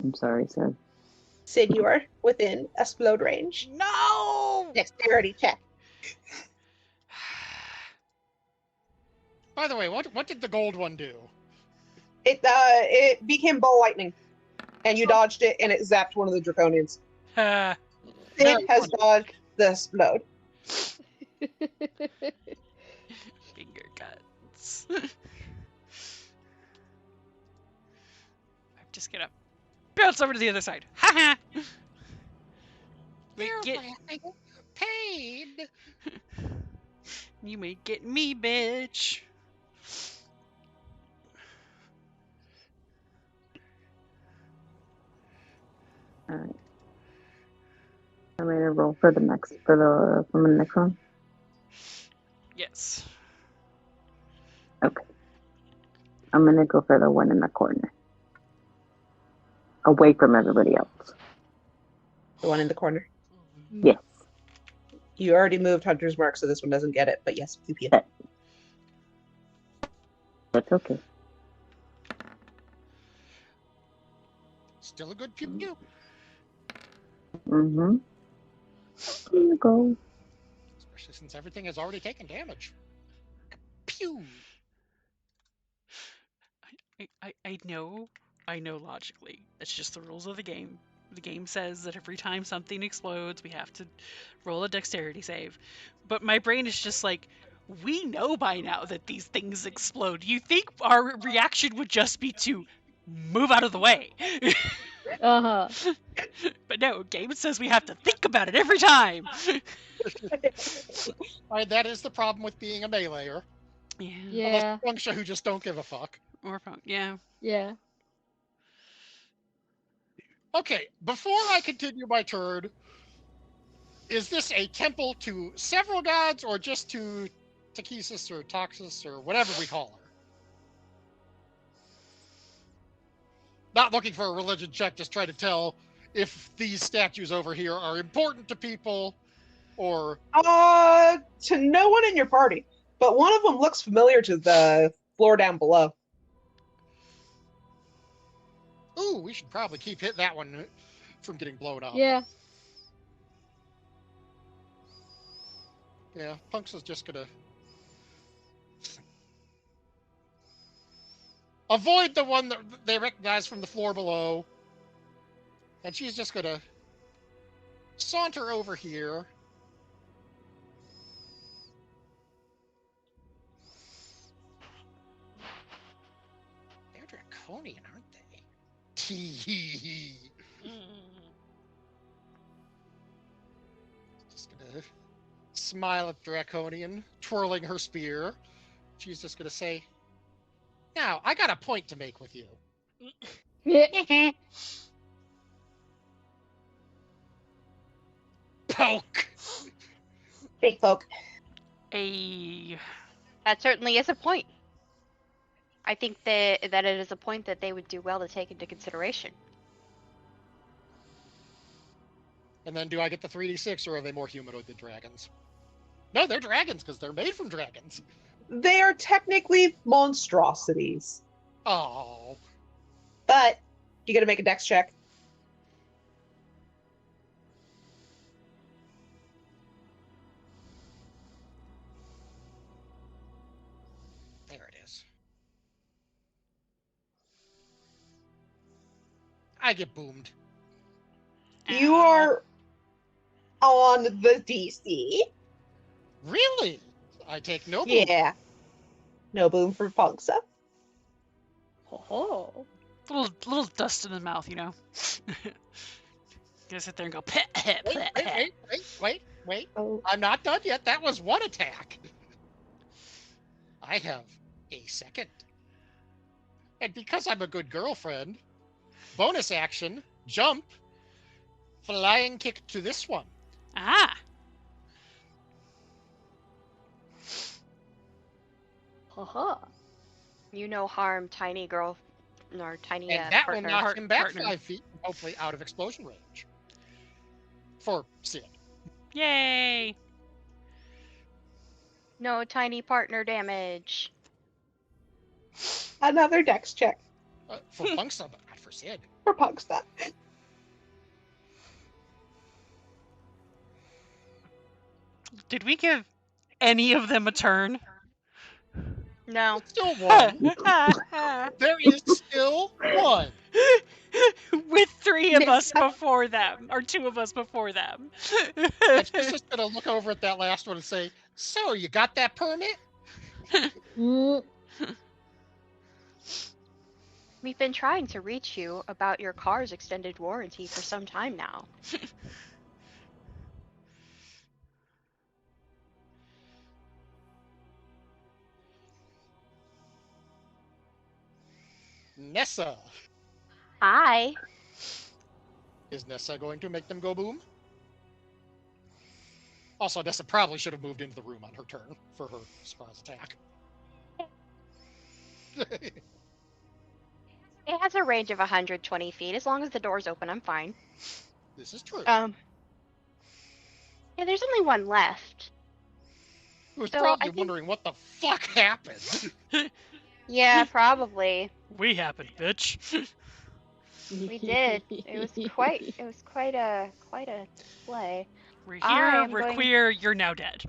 I'm sorry, sir. Sid, you are within explode range. No! Dexterity check. By the way, what did the gold one do? It became ball lightning, and you dodged it, and it zapped one of the draconians. Sid has dodged the explode. Finger cuts. Get up. Bounce over to the other side. Ha ha! Wait, They're get... laughing. Pain. You may get me, bitch. All right. I'm ready to roll for the next from the next one. Yes. Okay. I'm gonna go for the one in the corner, away from everybody else. The one in the corner. Yes. You already moved Hunter's Mark, so this one doesn't get it. But yes, pew pew. That's okay. Still a good pew pew. Mm-hmm. Here you go. Especially since everything has already taken damage. Pew. I know logically. It's just the rules of the game. The game says that every time something explodes, we have to roll a dexterity save. But my brain is just like, we know by now that these things explode. You think our reaction would just be to move out of the way? Uh-huh. But no, game says we have to think about it every time. Alright, that is the problem with being a meleeer. Yeah. Yeah. Unless Funksha who just don't give a fuck. Or punk. Yeah. Yeah. Okay, before I continue my turn, is this a temple to several gods or just to Takesis or Toxis or whatever we call her? Not looking for a religion check, just trying to tell if these statues over here are important to people or... To no one in your party, but one of them looks familiar to the floor down below. Ooh, we should probably keep hitting that one from getting blown up. Yeah. Yeah, Punks is just gonna avoid the one that they recognize from the floor below. And she's just gonna saunter over here. They're draconian, aren't they? Tee. Just gonna smile at Draconian, twirling her spear. She's just gonna say, "Now, I got a point to make with you." Poke! Big poke. That certainly is a point. I think that it is a point that they would do well to take into consideration. And then do I get the 3d6 or are they more humanoid than dragons? No, they're dragons because they're made from dragons. They are technically monstrosities, Oh. but you gotta make a dex check. There it is. I get boomed. You are on the DC. Really? I take no boom. Yeah. No boom for Punksa. Oh. Little dust in the mouth, you know. Gonna sit there and go pet. Wait. Oh. I'm not done yet. That was one attack. I have a second. And because I'm a good girlfriend, bonus action, jump, flying kick to this one. Ah. Haha. You no harm, tiny girl, or tiny And that partner. will knock him back partner. 5 feet, hopefully out of explosion range. For Sid. Yay. No tiny partner damage. Another dex check For Punksa, but not for Sid. for Punksa. Did we give any of them a turn? No. Still one. There is still one. With 3 of us before them, or 2 of us before them. And she's just gonna look over at that last one and say, "So, you got that permit?" Mm. We've been trying to reach you about your car's extended warranty for some time now. Nessa. Hi. Is Nessa going to make them go boom? Also, Nessa probably should have moved into the room on her turn for her surprise attack. It has a range of 120 feet. As long as the door's open, I'm fine. This is true. Yeah, there's only one left. Who was so probably I think- wondering what the fuck happened. Yeah, probably. We happened, bitch. We did. It was quite a display. We're I here, am we're going- queer, you're now dead.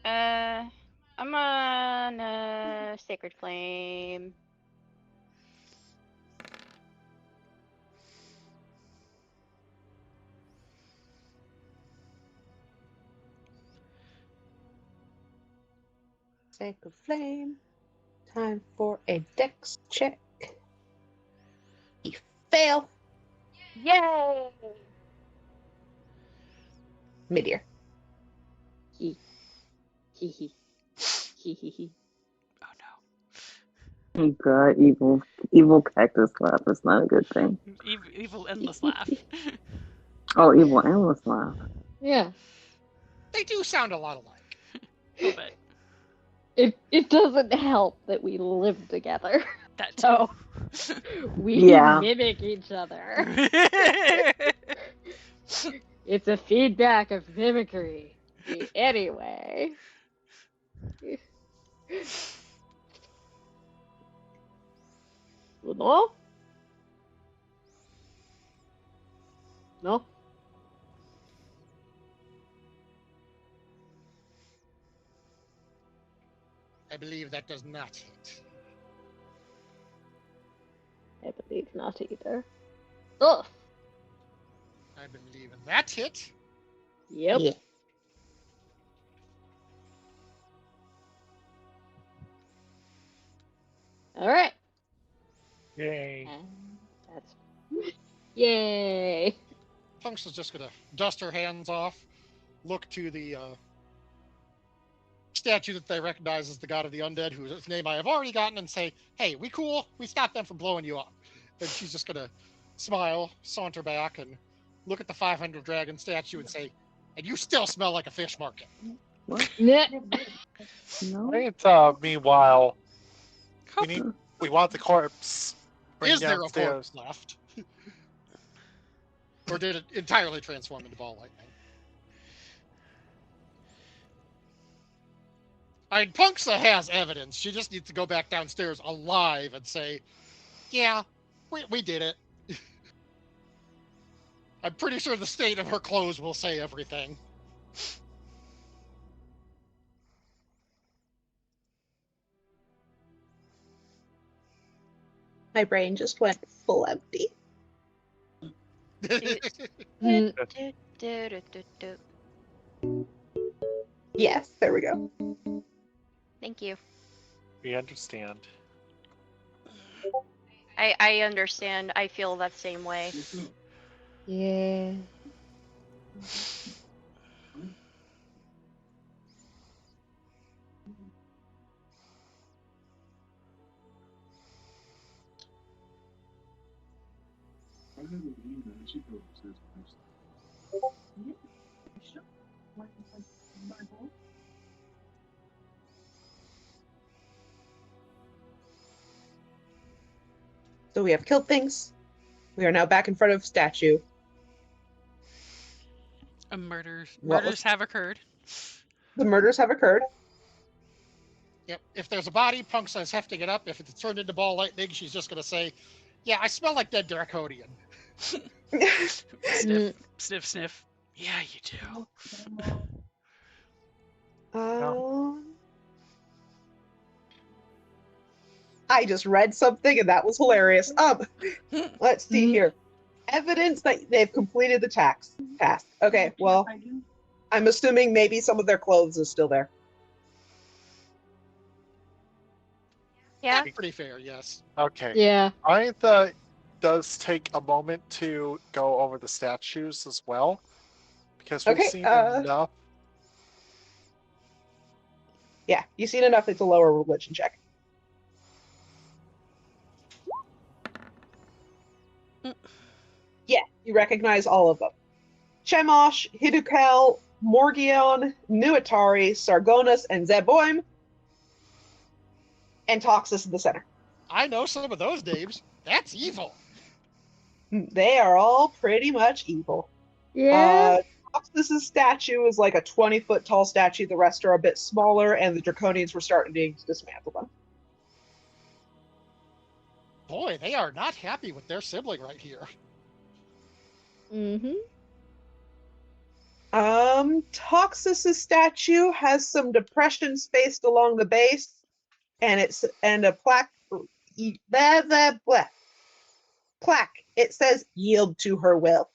I'm on Sacred Flame. Sacred Flame. Time for a dex check. You fail. Yay! Midir. Hee hee. Hee hee hee. Oh Oh god, evil cactus laugh is not a good thing. no. Evil endless laugh. Oh, evil endless laugh. Yeah. They do sound a lot alike. A little bit. It doesn't help that we live together. That So we Yeah. mimic each other. It's a feedback of mimicry. Anyway. No? No? I believe that does not hit. I believe not either. Ugh. I believe in that hit. Yep. Yeah. All right. Yay. And that's yay. Punks is just gonna dust her hands off, look to the statue that they recognize as the god of the undead, whose name I have already gotten, and say, "Hey, we cool? We stopped them from blowing you up." And she's just gonna smile, saunter back, and look at the 500 dragon statue and say, "And you still smell like a fish market." What? Nah. No? Right, meanwhile, we want the corpse. Bring Is there a downstairs. corpse left? Or did it entirely transform into ball lightning? I mean, Punksa has evidence. She just needs to go back downstairs alive and say, "Yeah, we did it." I'm pretty sure the state of her clothes will say everything. My brain just went full empty. Mm. Yes, there we go. Thank you. We understand. I understand. I feel that same way. Yeah. So we have killed things. We are now back in front of statue. Murders What was- murders have occurred. The murders have occurred. Yep. If there's a body, Punksa's hefting it up. If it's turned into ball lightning, she's just gonna say, "Yeah, I smell like dead Draconian." Sniff, sniff, sniff. Yeah, you do. I just read something and that was hilarious. Let's see here. Evidence that they've completed the task. Okay, well, I'm assuming maybe some of their clothes is still there. Yeah. That's pretty fair, yes. Okay. Yeah. Aintha does take a moment to go over the statues as well, because we've Okay, seen enough. Yeah, you've seen enough. It's a lower religion check. Yeah, you recognize all of them. Chemosh, Hidukal, Morgion, Nuatari, Sargonas, and Zeboim. And Toxus in the center. I know some of those names. That's evil. They are all pretty much evil. Yeah. Toxus's statue is like a 20-foot tall statue. The rest are a bit smaller, and the Draconians were starting to dismantle them. Boy, they are not happy with their sibling right here. Mm-hmm. Toxus's statue has some depression spaced along the base, and a plaque. Plaque. It says "Yield to her will."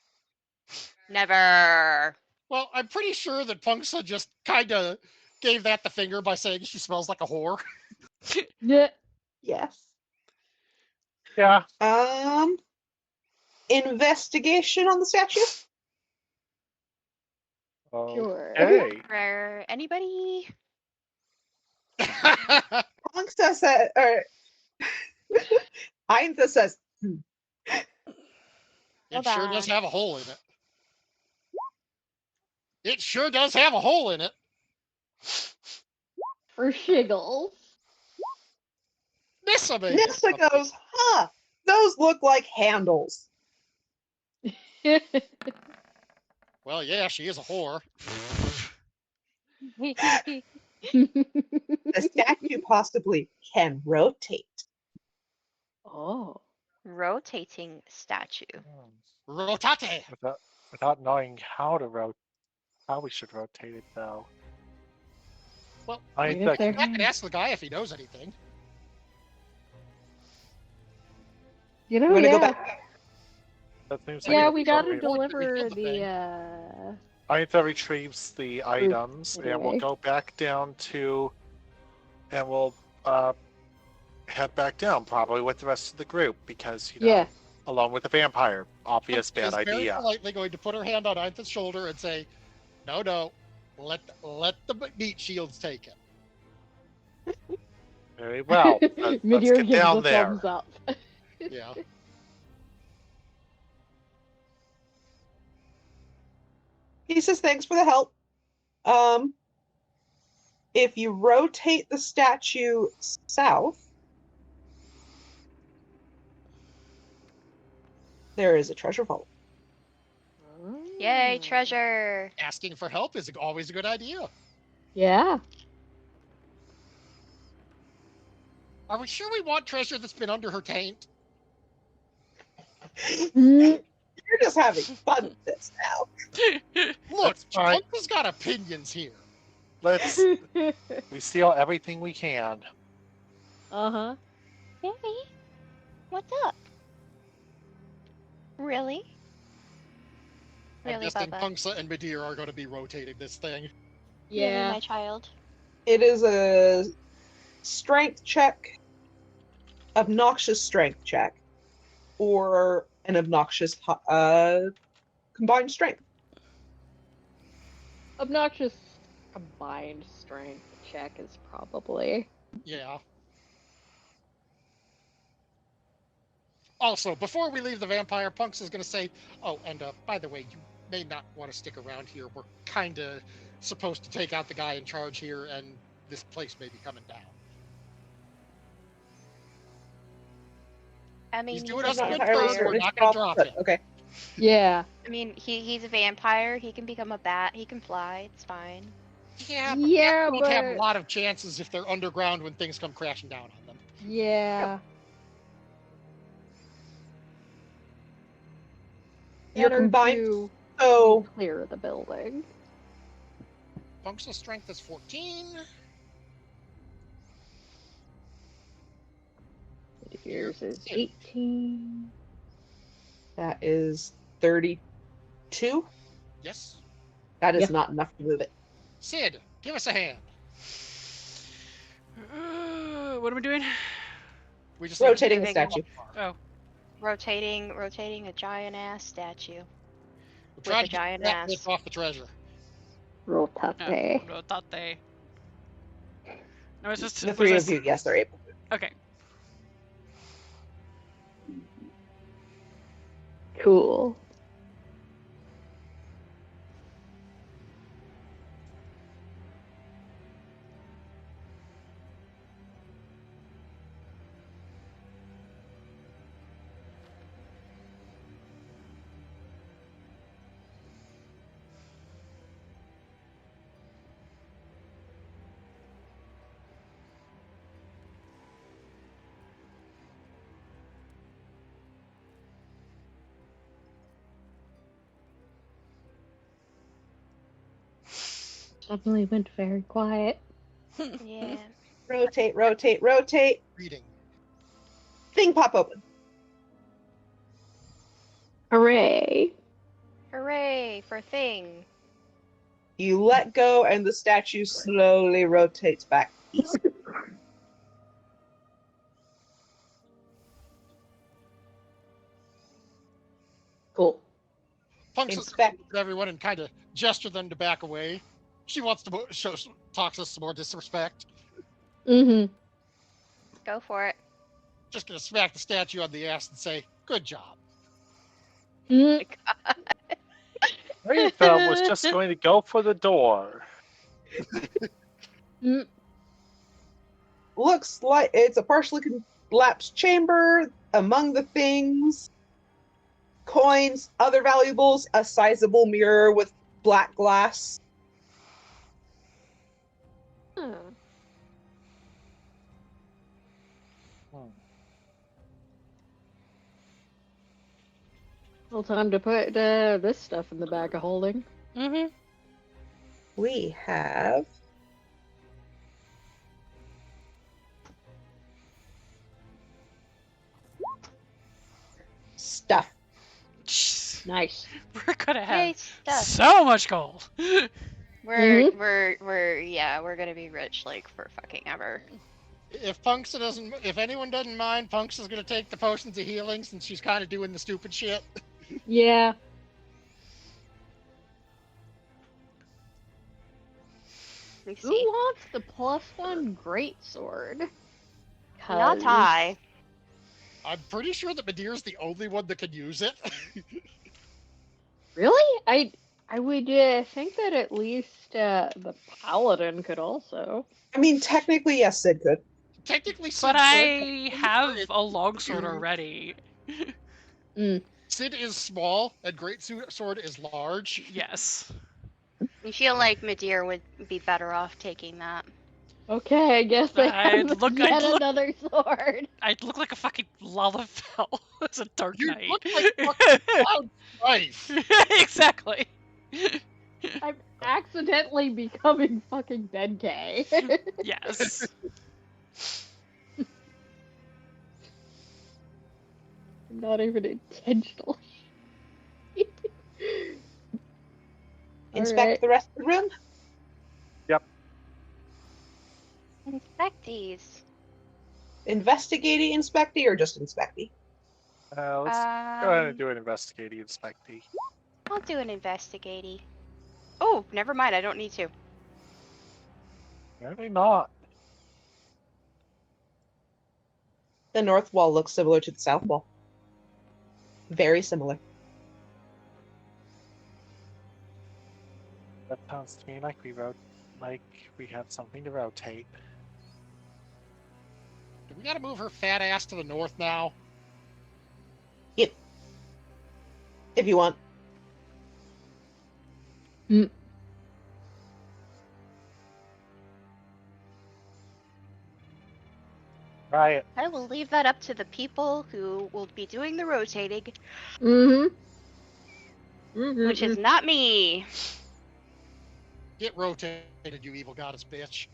Never. Well, I'm pretty sure that Punksa just kind of gave that the finger by saying she smells like a whore. Yeah. Yes. Yeah. Investigation on the statue. Sure. Okay. Rare. Anybody? Punksa says, or Aintha says, It Hold sure does on. have a hole in it. It sure does have a hole in it. For shiggles. Nissa made Nissa it. goes, those look like handles. Well, yeah, she is a whore. The statue possibly can rotate. Oh. Rotating statue. Rotate. Without knowing how we should rotate it though. Well, Aintha if they're- I can ask the guy if he knows anything. You I'm know, gonna yeah. go back. that seems Yeah, like we it's gotta appropriate. deliver Rebuild the thing. the, Aintha retrieves the items, and we'll anyway. go back down to, and we'll head back down probably with the rest of the group because Yeah. along with the vampire, obvious Punksa bad is very idea. politely going to put her hand on Aintha's shoulder and say, "No, let the meat shields take it." Very well. Let's Midir get gives down the there. thumbs up. Yeah. He says, thanks for the help. If you rotate the statue south, there is a treasure vault. Yay, treasure. Asking for help is always a good idea. Yeah. Are we sure we want treasure that's been under her taint? Mm. You're just having fun with this now. Look, That's fine. Punksa's got opinions here. We steal everything we can. Uh-huh. Hey, what's up? Really? I'm Really, guessing Bubba? Punksa and Midir are going to be rotating this thing. Really, Yeah. my child. It is a strength check, obnoxious strength check, or an obnoxious combined strength. Obnoxious combined strength check is probably. Yeah. Also, before we leave the vampire, Punksa's going to say, oh, and by the way, you may not want to stick around here. We're kind of supposed to take out the guy in charge here, and this place may be coming down. I mean, He's doing a us a good entirely turn. vampire. We're certain not going to it's drop him. Okay. Yeah. I mean, he's a vampire. He can become a bat. He can fly. It's fine. Yeah, but Yeah, bats don't have a but- lot of chances if they're underground when things come crashing down on them. Yeah. You're Better combined, to so clear the building. Punksa's strength is 14. Yours is 18. that is 32. Yes. That is Yeah. not enough to move it. Sid, give us a hand. What am I doing? We just need Rotating the Big- statue. Oh, rotating a giant ass statue. We're trying a to get giant that ass. bitch off the treasure. Rotate. rotate. No, it's just The three of you, yes, they're able to. Okay. Cool. Suddenly went very quiet. Yeah. Rotate, rotate, rotate. Reading. Thing pop open. Hooray! Hooray for thing. You let go, and the statue slowly rotates back east. Cool. Punks Inspect. at everyone and kind of gesture them to back away. She wants to show Toxus some more disrespect. Mm-hmm. Go for it. Just gonna smack the statue on the ass and say, "Good job." Mm. Rainfell was just going to go for the door. Mm. Looks like it's a partially collapsed chamber. Among the things, coins, other valuables, a sizable mirror with black glass. Huh. Well, time to put this stuff in the bag of holding. Mm-hmm. We have stuff. Nice. We're gonna have Yay, stuff. so much gold. We're gonna be rich like for fucking ever. If anyone doesn't mind, Punks is gonna take the potions of healing since she's kind of doing the stupid shit. Yeah. Let me Who see. wants the +1 greatsword? Not I. I'm pretty sure that Medeir's the only one that can use it. Really? I would think that at least the paladin could also. I mean, technically, yes, Sid could. Technically, But Sid I could. have a longsword already. Sid is small and Great Sword is large. Yes. I feel like Medeir would be better off taking that. Okay, I guess I I'd have look- yet I'd look- another sword. I'd look like a fucking Lalafell as a Dark You Knight. look like fucking Cloud Strife. Exactly. I'm accidentally becoming fucking Benkei. Yes. Not even intentional. Inspect Alright. the rest of the room. Inspect these. Investigating, inspecting, or just inspecting? Let's go ahead and do an investigating inspecting. I'll do an investigating. Oh, never mind. I don't need to. Apparently not. The north wall looks similar to the south wall. Very similar. That sounds to me like we had something to rotate. Do we gotta move her fat ass to the north now? Yep. If you want. Right. I will leave that up to the people who will be doing the rotating, which is not me. Get rotated, you evil goddess bitch.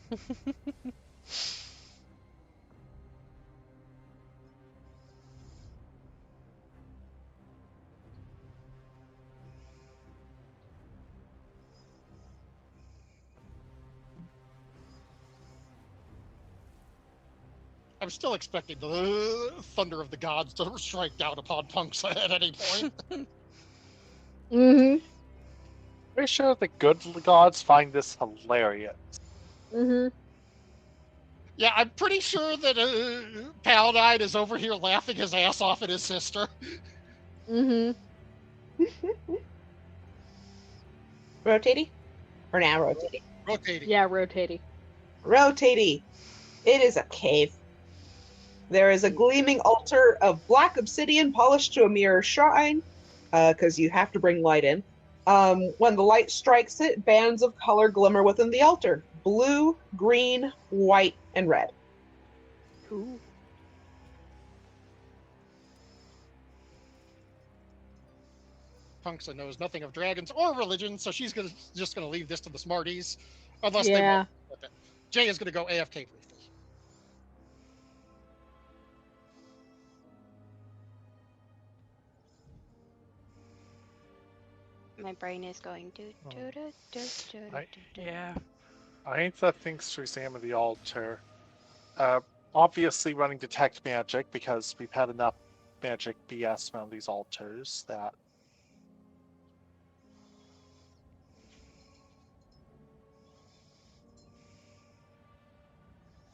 I'm still expecting the thunder of the gods to strike down upon Punks at any point. Mm-hmm. Pretty sure the good gods find this hilarious. Mm-hmm. Yeah, I'm pretty sure that Paladine is over here laughing his ass off at his sister. Mm-hmm. Rotating? Or now rotating? Rotating. Yeah, rotating. Rotating. It is a cave. There is a gleaming altar of black obsidian polished to a mirror shrine, because you have to bring light in. When the light strikes it, bands of color glimmer within the altar. Blue, green, white, and red. Cool. Punksa knows nothing of dragons or religion, so she's just gonna leave this to the smarties, unless they Yeah. want with it. Jay is gonna go AFK briefly. My brain is going do do do do do I- do. Yeah. I ain't that thinks to examine the altar. Obviously running detect magic because we've had enough magic BS around these altars that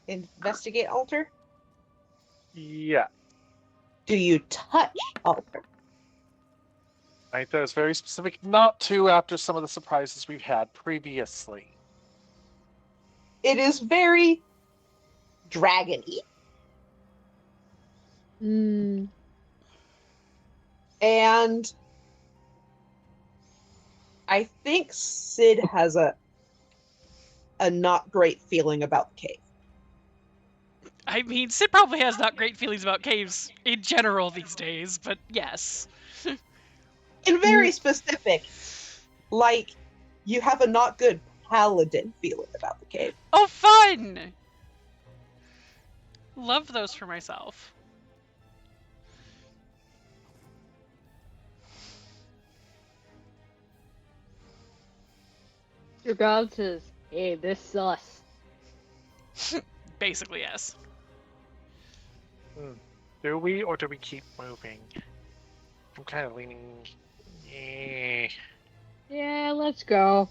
Investigate altar. yeah. Do you touch altar? I think that was very specific not to after some of the surprises we've had previously. It is very dragon-y. Mm. And I think Sid has a not great feeling about the cave. I mean, Sid probably has not great feelings about caves in general these days, but yes. And very specific. Like, you have a not good paladin feeling about the cave. Oh, fun! Love those for myself. Your god says, hey, this sus. Basically, yes. Do we or do we keep moving? I'm kind of leaning. Yeah. Yeah, let's go.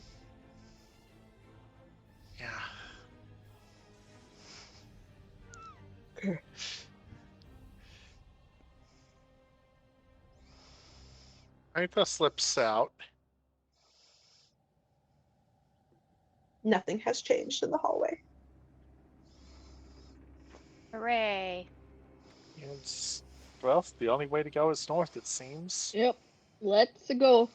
I think that slips out. Nothing has changed in the hallway. Hooray! It's, well, the only way to go is north, it seems. Yep. Let's go.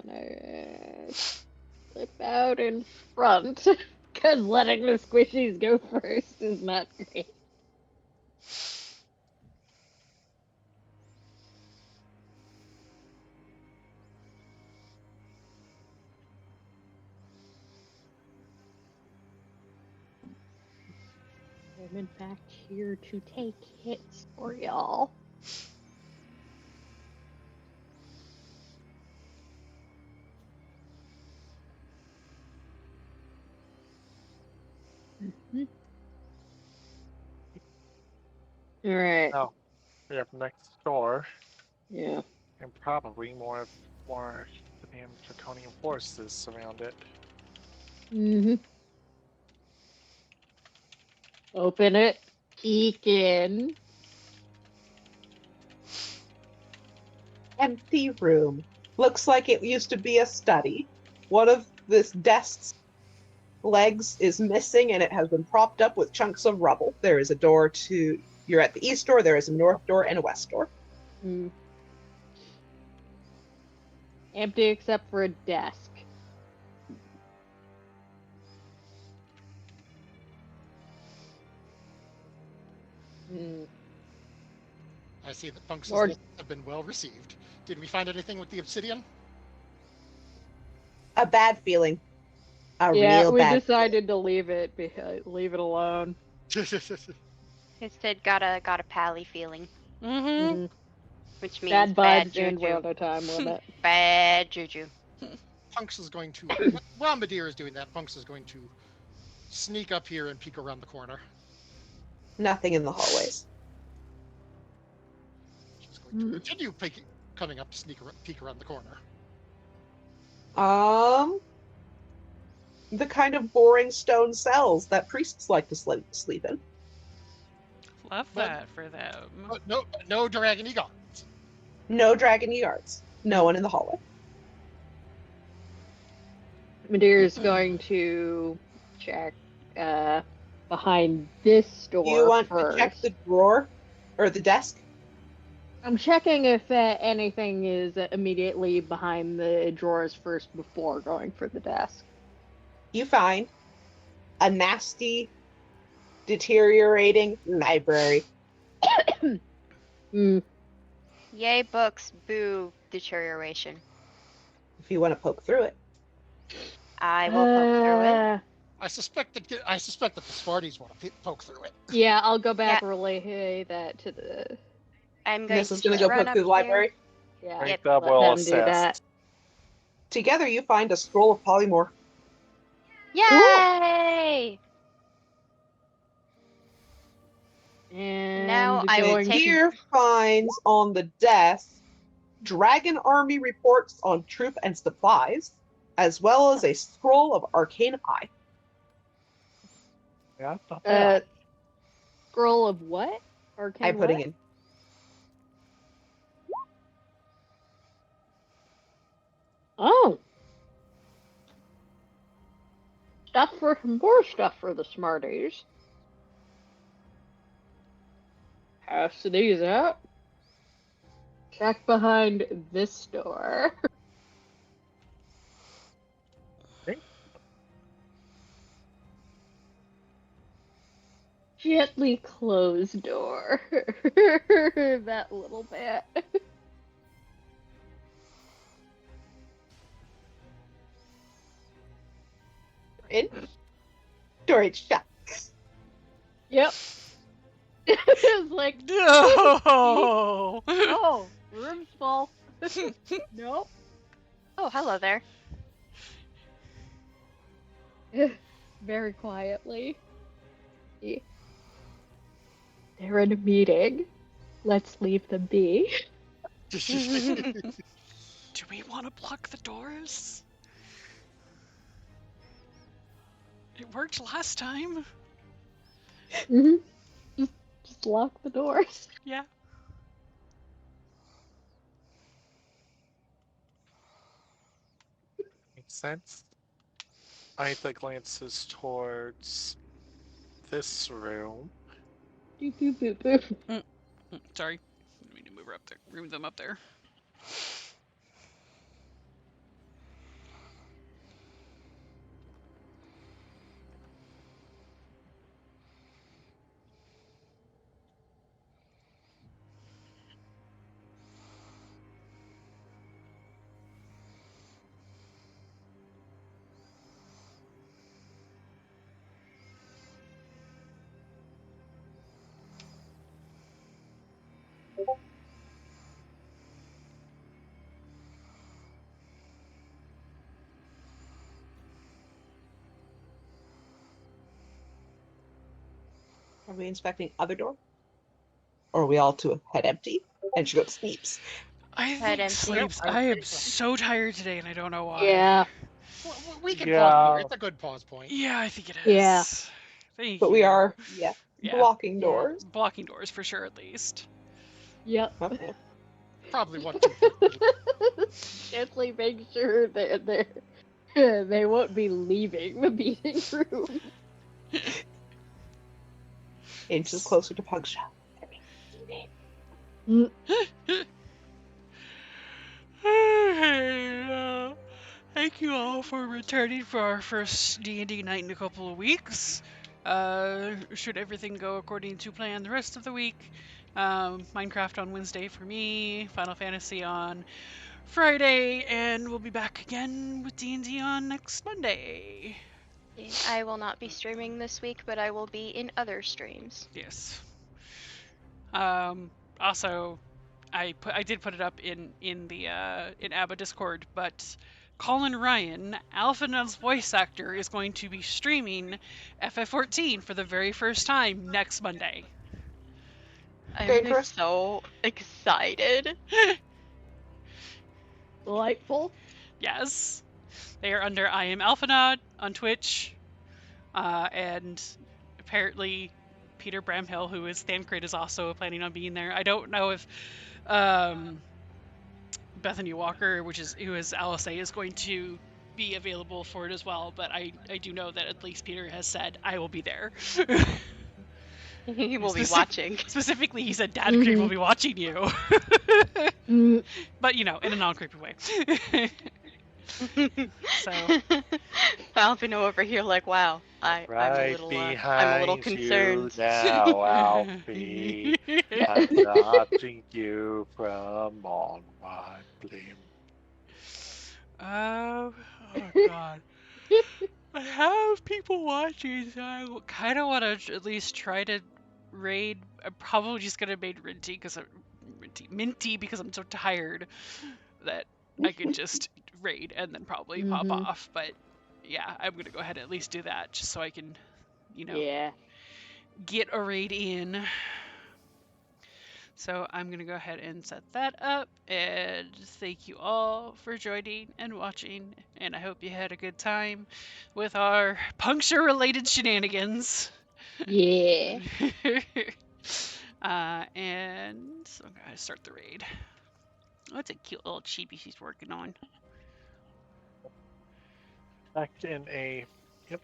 Gonna slip out in front. Because letting the squishies go first is not great. I'm in fact here to take hits for y'all. Alright. Oh, we have next door, Yeah. and probably more damn draconian forces around it. Mm-hmm. Open it. Peek in. Empty room. Looks like it used to be a study. One of this desk's legs is missing and it has been propped up with chunks of rubble. There is a door to... You're at the east door, there is a north door and a west door. Mm. Empty except for a desk. Mm. I see that Punk's Lord. lists have been well received. Did we find anything with the obsidian? A bad feeling. A Yeah, real we bad decided to leave it alone. It said got a pally feeling, Mm-hmm. which means Bad bad vibes and we're juju. on a time limit. Bad juju. Punks is going to... Rombadir is doing that. Punks is going to sneak up here and peek around the corner. Nothing in the hallways. She's going to continue coming up to peek around the corner. The kind of boring stone cells that priests like to sleep in. Love that for them. But no dragon guards. No dragon guards. No one in the hallway. Madeira's going to check behind this door You want first. to check the drawer or the desk? I'm checking if anything is immediately behind the drawers first before going for the desk. You find a nasty, deteriorating library. Yay books, boo deterioration. If you want to poke through it. I will poke through it. I suspect that the Smarties want to poke through it. Yeah, I'll go back and relay that to the... I'm going This is going to go run poke through up the library? Yeah, I think Yep. that let will them do assist. that. Together you find a scroll of polymorph. Yay! And Now I will going take- Here finds on the desk Dragon Army reports on troop and supplies, as well as a scroll of arcane eye. Yeah, not bad. Scroll of what? Arcane I'm putting what? in. Oh. More stuff for the Smarties. Pass these out. Check behind this door. Okay. Gently close door. That little bit. In. Door is shut. Yep. It's like, No. oh, room's full. Nope. Oh, hello there. Very quietly. They're in a meeting. Let's leave them be. Do we want to block the doors? It worked last time. Just lock the doors. Yeah. Makes sense. Aita glances towards this room. Boop, boop, boop, boop. Sorry. I need to move her up there. Move them up there. Are we inspecting other door? Or are we all to head empty? And she goes sleeps. I Head think empty. sleeps. I would I am think so. so tired today, and I don't know why. Yeah. Well, we can Yeah. pause here. It's a good pause point. Yeah, I think it is. Yeah. Thank But we you. are, Yeah. blocking doors. Blocking doors for sure, at least. Yep. Okay. Probably want to. Gently make sure that they won't be leaving the meeting room. Inches closer to Pug Shop. Thank you all for returning for our first D&D night in a couple of weeks. Should everything go according to plan the rest of the week, Minecraft on Wednesday for me, Final Fantasy on Friday, and we'll be back again with D&D on next Monday. I will not be streaming this week, but I will be in other streams. Yes. Also, I did put it up in the in ABA Discord, but Colin Ryan, Alphinaud's voice actor, is going to be streaming FF14 for the very first time next Monday. I'm Dangerous. so excited. Delightful. Yes. They are under I Am Alphinaud on Twitch. And apparently Peter Bramhill, who is Thancred, is also planning on being there. I don't know if Bethany Walker, who is Alice, is going to be available for it as well, but I do know that at least Peter has said, I will be there. He will be watching. Specifically, he said, Dad Creep will be watching you. But, in a non-creepy way. So. Alfino over here like, wow, I'm Right a little behind concerned. you now, Alfie. I'm watching you from on my blim. Oh God. I have people watching, so I kind of want to at least try to raid. I'm probably just gonna raid Minty because I'm so tired that I could just raid and then probably pop off. But yeah, I'm gonna go ahead and at least do that just so I can, Yeah. get a raid in. So I'm going to go ahead and set that up, and thank you all for joining and watching, and I hope you had a good time with our puncture-related shenanigans. Yeah. And so I'm going to start the raid. Oh, it's a cute little chibi she's working on. Back in a... Yep.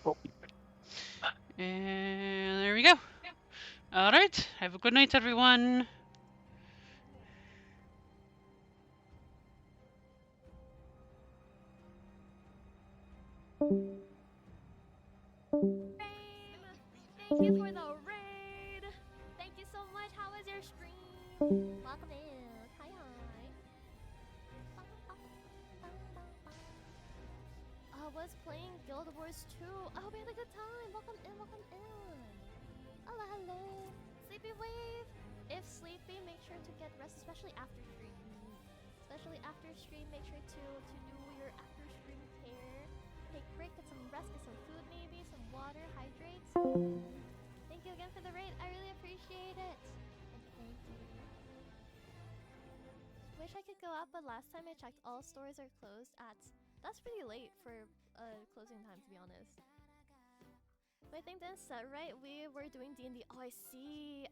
Oh. And there we go. All right. Have a good night, everyone. Thank you for the raid. Thank you so much. How was your stream? Welcome in. Hi, hi. I was playing Guild Wars 2. I hope you had a good time. Welcome in, welcome in. Hello, hello. Sleepy Wave. If sleepy, make sure to get rest, especially after stream. Especially after stream, make sure to do your after stream care. Take a break, get some rest, get some food maybe, some water, hydrate. Thank you again for the raid. I really appreciate it. Thank you. Wish I could go out, but last time I checked, all stores are closed at... That's pretty late for closing time, to be honest. My thing didn't set right. We were doing D&D. Oh, I see.